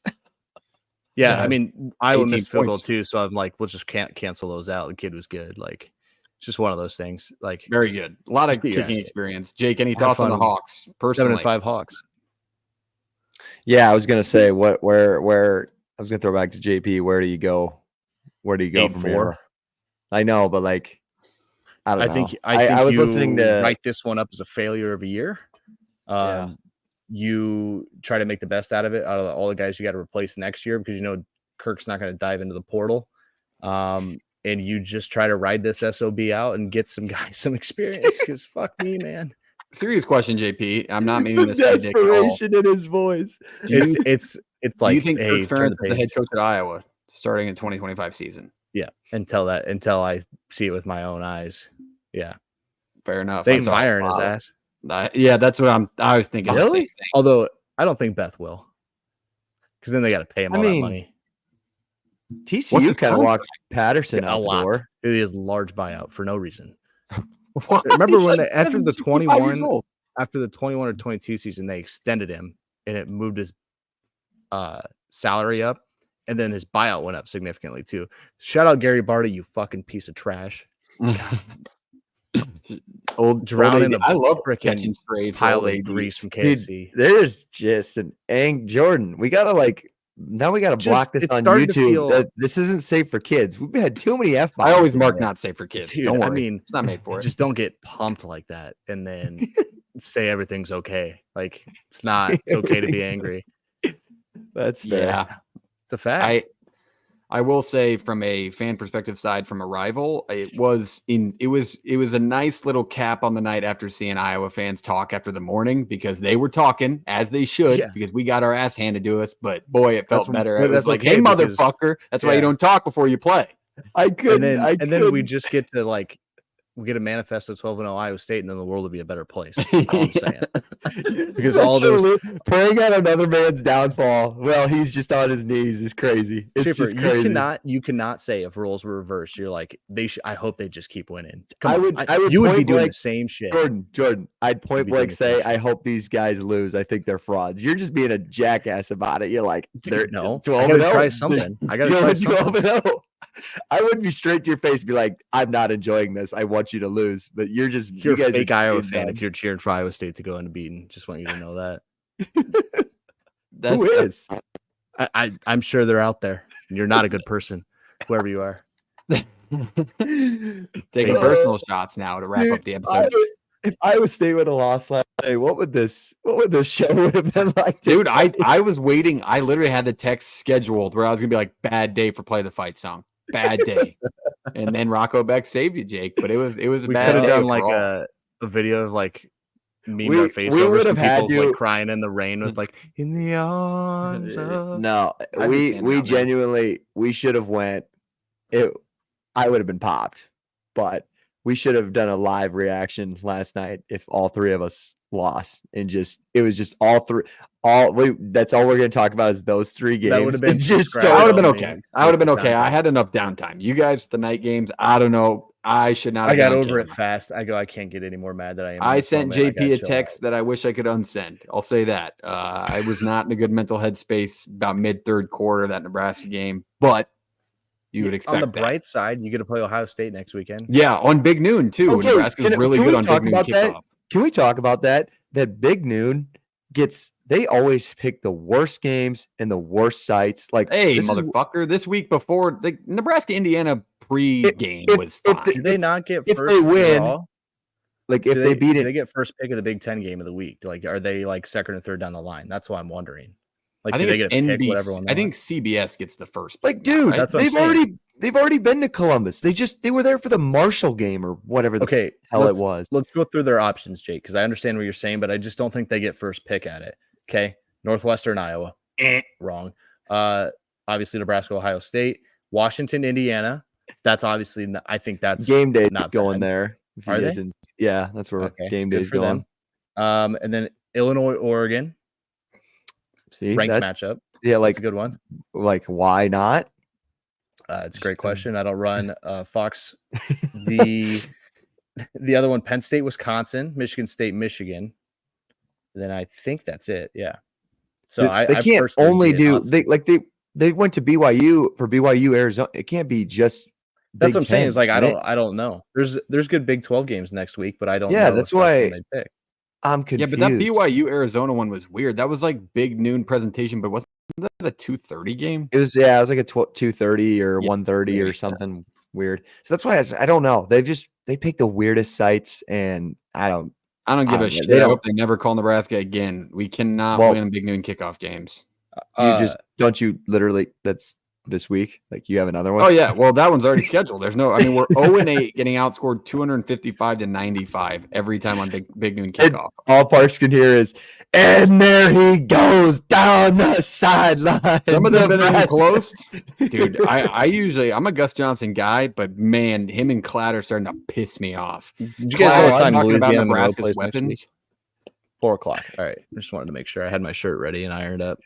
Yeah, I mean, Iowa missed field goal too, so I'm like, we'll just can't cancel those out. The kid was good. Like, it's just one of those things. Like, very good. A lot of kicking experience. Jake, any thoughts on the Hawks? Personally, 7-5 Hawks. Yeah, I was gonna say where I was gonna throw back to JP. Where do you go Where do you go from 8-4. here? I know, but like, I don't know. I think I was you listening to write this one up as a failure of a year. Yeah. You try to make the best out of it, out of all the guys you got to replace next year, because Kirk's not going to dive into the portal. And you just try to ride this SOB out and get some guys some experience, because fuck me, man. Serious question, JP. I'm not meaning the this to be dick at all. desperation in his voice. It's like, do you think hey, Kirk Ferentz is the head coach at Iowa starting in 2025 season? Yeah, until I see it with my own eyes. Yeah, fair enough. They firing his ass. Yeah, that's what I was thinking. Really? Although I don't think Beth will, because then they got to pay him all that money. TCU kind of walked Patterson out the door. It is large buyout for no reason. Remember when after the 21 or 22 season, they extended him and it moved his salary up, and then his buyout went up significantly too. Shout out Gary Barta, you fucking piece of trash. Old drowning. I love catching spray pile of grease from KFC. Dude, there's just Jordan. We gotta block this on YouTube. This isn't safe for kids. We've had too many F-bombs. I always mark not safe for kids. Dude, don't worry. I mean, it's not made for it. Just don't get pumped like that and then say everything's okay. Like, it's not. It's okay to be angry. That's fair. Yeah, it's a fact. I will say, from a fan perspective side, from a rival, it was a nice little cap on the night after seeing Iowa fans talk after the morning, because they were talking as they should, because we got our ass handed to us. But boy, it felt better. It was like, hey, motherfucker, that's why you don't talk before you play. I couldn't. And then we just get to we get a manifest of 12-0 Iowa State, and then the world will be a better place. That's all I'm saying. Because all those praying on another man's downfall. Well, he's just on his knees. Is crazy. It's Chipper, just crazy. You cannot say if roles were reversed, you're like, I hope they just keep winning. You would be doing the same shit. Jordan, I'd point blank say, I hope these guys lose. I think they're frauds. You're just being a jackass about it. You're like, I gotta try something. I gotta try something. 12-0. I would be straight to your face and be like, I'm not enjoying this. I want you to lose. But you're a fake Iowa fan if you're cheering for Iowa State to go unbeaten. Just want you to know that. Who is? I'm sure they're out there. You're not a good person, whoever you are. Taking personal shots now to wrap up the episode. If Iowa State would have lost last night, what would this show would have been like? Dude, I was waiting. I literally had the text scheduled where I was gonna be like, bad day for Play the Fight song. Bad day. And then Rocco Beck saved you, Jake. But it was a we bad day. We could have done a video of memed our face over some people crying in the rain with in the arms of... No, we genuinely should have went. I would have been popped, but we should have done a live reaction last night if all three of us lost, and it was just all three. That's all we're going to talk about is those 3 games. That would have been I would have been okay. I would have been okay. I had enough downtime. You guys with the night games, I don't know. I should not. I got over it fast. I can't get any more mad that I am. I sent JP a text that I wish I could unsend. I'll say that. I was not in a good mental headspace about mid-third quarter of that Nebraska game, but you would expect on the bright side, you get to play Ohio State next weekend. Yeah, on Big Noon too. Okay, Nebraska's really good on Big Noon kickoff. Can we talk about that? That Big Noon they always pick the worst games and the worst sites. Like, hey, motherfucker, this week before the Nebraska-Indiana pre-game was fine. Do they not get if first they win? draw? Like, if they beat it, they get first pick of the Big Ten game of the week. Like, are they second or third down the line? That's why I'm wondering. Like, I think they get to pick whatever one. I think CBS gets the first. Like, dude, right? They've already been to Columbus. They were there for the Marshall game or whatever the hell it was. Let's go through their options, Jake, because I understand what you're saying, but I just don't think they get first pick at it. Okay, Northwestern Iowa, wrong. Obviously Nebraska, Ohio State, Washington, Indiana. That's obviously I think that's game day not going there. Are they? Yeah, that's where game day is going. And then Illinois, Oregon. See, ranked matchup. Yeah, that's a good one. Like, why not? It's a great question. I don't run Fox. The other one, Penn State, Wisconsin, Michigan State, Michigan. And then I think that's it. Yeah. So they can't only do they went to BYU for BYU Arizona. It can't be just. That's what I'm saying. Is I don't know. There's good Big 12 games next week, but I don't. Yeah, know that's why they pick. I'm confused. Yeah, but that BYU Arizona one was weird. That was like Big Noon presentation, but what's Isn't that a 2:30 game? It was like a 2:30 or 1:30 or makes something weird. So that's why I don't know. They pick the weirdest sites, and I don't give a know. shit. They I don't. hope they never call Nebraska again. We cannot Well, win big noon kickoff games. don't you literally? That's this week. Like you have another one. Oh yeah, well that one's already scheduled. There's no. I mean, we're 0-8, getting outscored 255-95 every time on big noon kickoff. All Parks can hear is, and there he goes down the sideline. Some of them been in close, dude. I'm a Gus Johnson guy, but man, him and Clatt are starting to piss me off. Did you guys know what time talking about Louisiana Monroe Nebraska's plays next weapons? week? 4 o'clock. All right. I just wanted to make sure I had my shirt ready and ironed up.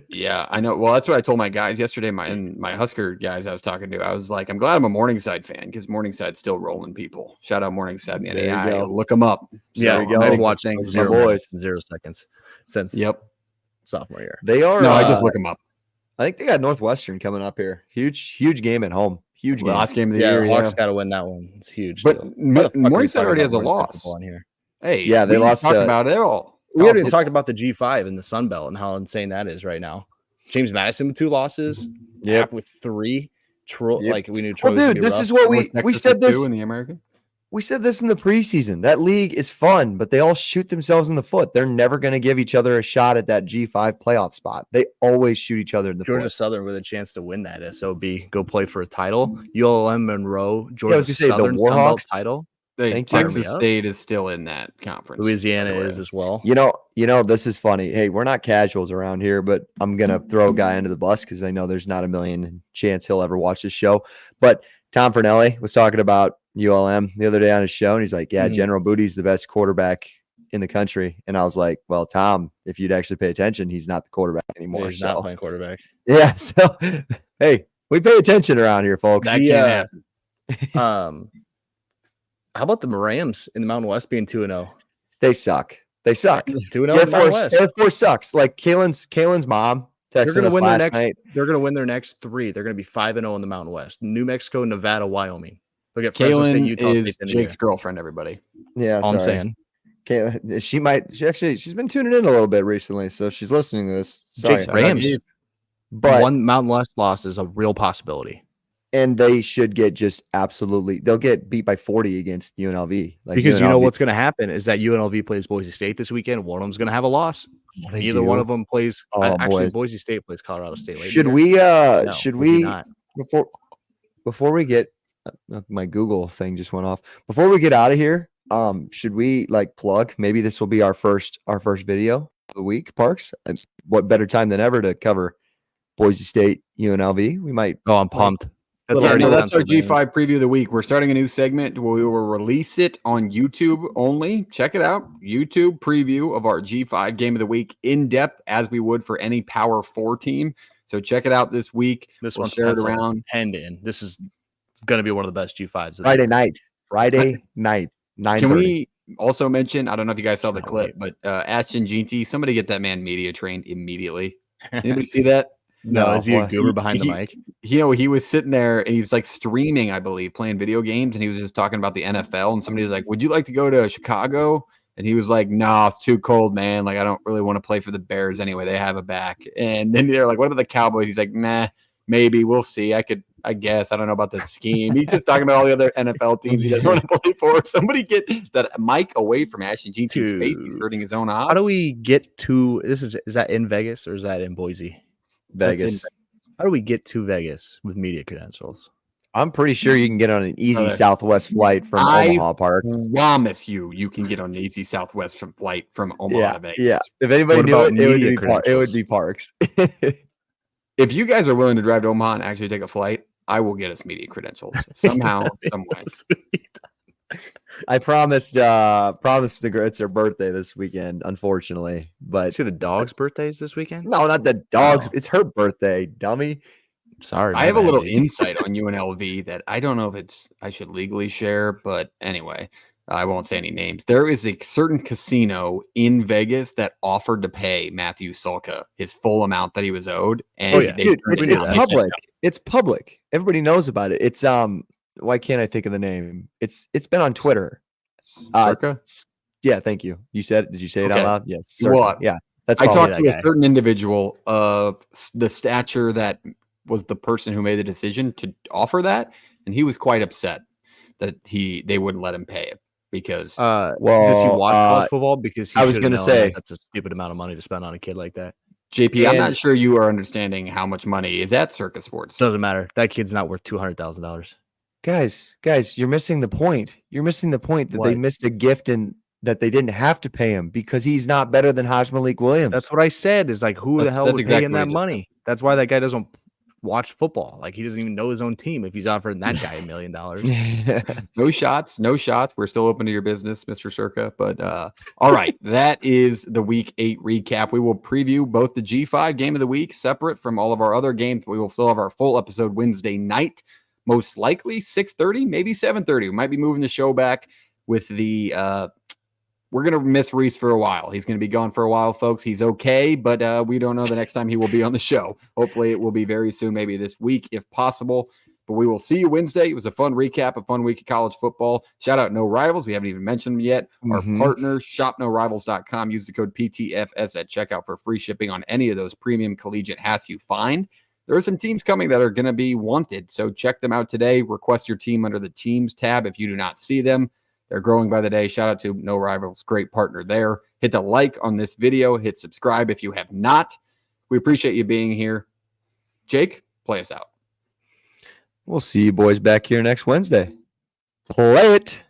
Yeah, I know. Well, that's what I told my guys yesterday. My Husker guys I was talking to. I was like, I'm glad I'm a Morningside fan because Morningside's still rolling people. Shout out Morningside in the NAI. Look them up. Yeah, I've watched things. 0 seconds since sophomore year. They are. No, I just look them up. I think they got Northwestern coming up here. Huge game at home. Huge game. Last game of the year. The Hawks got to win that one. It's huge. But Morningside already has a loss. On here. Hey, yeah, they lost. Talk about it all. We haven't even talked about the G5 in the Sun Belt and how insane that is right now. James Madison with 2 losses. App with 3. Like we knew. Well, dude, this is what we said this in the American. We said this in the preseason. That league is fun, but they all shoot themselves in the foot. They're never going to give each other a shot at that G5 playoff spot. They always shoot each other in the foot. Georgia Southern with a chance to win that SOB, go play for a title. ULM Monroe, Georgia Southern the Warhawks title. Texas State is still in that conference. Louisiana is as well. You know, this is funny. Hey, we're not casuals around here, but I'm going to throw a guy under the bus because I know there's not a million chance he'll ever watch this show. But Tom Fernelli was talking about ULM the other day on his show, and he's like, yeah, General Booty's the best quarterback in the country. And I was like, well, Tom, if you'd actually pay attention, he's not the quarterback anymore. Yeah, he's not playing quarterback. Yeah. So, hey, we pay attention around here, folks. That can't happen. How about the Rams in the Mountain West being 2-0? They suck. 2-0. Air Force sucks. Like Kalen's mom texted us last night. They're going to win their next 3. They're going to be 5-0 in the Mountain West. New Mexico, Nevada, Wyoming. Look at Fresno State, Utah is State. Jake's girlfriend, everybody. Yeah, that's all I'm saying. She's been tuning in a little bit recently, so she's listening to this. Sorry, Jake's Rams. But one Mountain West loss is a real possibility. And they should get they'll get beat by 40 against UNLV. Because UNLV, you know what's going to happen is that UNLV plays Boise State this weekend. One of them's going to have a loss. Either one of them plays. Boise State plays Colorado State later. Should we before we get my Google thing just went off. Before we get out of here, should we plug? Maybe this will be our first video of the week, Parks. And what better time than ever to cover Boise State UNLV? We might. Oh, I'm pumped. That's our G5 preview of the week. We're starting a new segment where we will release it on YouTube only. Check it out. YouTube preview of our G5 game of the week in depth as we would for any Power 4 team. So check it out this week. We'll share it around. This is going to be one of the best G5s. Friday night. 9:30. Can we also mention, I don't know if you guys saw the clip, but Ashton Jeanty, somebody get that man media trained immediately. Anybody see that? No, is he a goober behind the mic? He was sitting there and he was streaming, I believe, playing video games, and he was just talking about the NFL. And somebody was like, "Would you like to go to Chicago?" And he was like, "No, it's too cold, man. I don't really want to play for the Bears anyway. They have a back." And then they're like, "What about the Cowboys?" He's like, "Nah, maybe we'll see. I guess. I don't know about the scheme." He's just talking about all the other NFL teams he doesn't want to play for. Somebody get that mic away from Ashton Jeanty's face. He's hurting his own odds. How do we get to this? Is that in Vegas or is that in Boise? Vegas. How do we get to Vegas with media credentials? I'm pretty sure you can get on an easy Southwest flight from Omaha Park. I promise you can get on an easy Southwest flight from Omaha to Vegas. Yeah. If anybody knew it would be Parks. If you guys are willing to drive to Omaha and actually take a flight, I will get us media credentials somehow, some way. I promised it's her birthday this weekend, unfortunately. But see the dog's birthdays this weekend? No, not the dog's. Oh. It's her birthday, dummy. Sorry. I have a little insight on UNLV that I don't know if I should legally share, but anyway, I won't say any names. There is a certain casino in Vegas that offered to pay Matthew Sulka his full amount that he was owed. And it's public. It's public. Everybody knows about it. It's why can't I think of the name? It's been on Twitter. Circa? Yeah, thank you. Did you say it out loud? Yes. Well, yeah. That's I probably talked that to a guy. certain individual of the stature that was the person who made the decision to offer that, and he was quite upset that they wouldn't let him pay it because Does he well, watch college football? Because he I was should have gonna known that say, that's a stupid amount of money to spend on a kid like that. JP, I'm and not sure you are understanding how much money is at Circus Sports. Doesn't matter. That kid's not worth $200,000. guys, you're missing the point. You're missing the point that they What? missed a gift and that they didn't have to pay him because he's not better than Haj Malik Williams. That's what I said. Is like, who the hell That's would exactly pay him what he that just said. money? That's why that guy doesn't watch football. Like, he doesn't even know his own team if he's offering that guy $1 million. No shots. We're still open to your business, Mr. Circa. But all right, that is the Week 8 recap. We will preview both the G5 game of the week, separate from all of our other games. We will still have our full episode Wednesday night, most likely 6:30, maybe 7:30. We might be moving the show back with the. We're going to miss Reese for a while. He's going to be gone for a while, folks. He's okay, but we don't know the next time he will be on the show. Hopefully, it will be very soon, maybe this week if possible. But we will see you Wednesday. It was a fun recap, a fun week of college football. Shout out No Rivals. We haven't even mentioned them yet. Our partners, shopnorivals.com. Use the code PTFS at checkout for free shipping on any of those premium collegiate hats you find. There are some teams coming that are going to be wanted, so check them out today. Request your team under the Teams tab if you do not see them. They're growing by the day. Shout out to No Rivals, great partner there. Hit the like on this video. Hit subscribe if you have not. We appreciate you being here. Jake, play us out. We'll see you boys back here next Wednesday. Play it.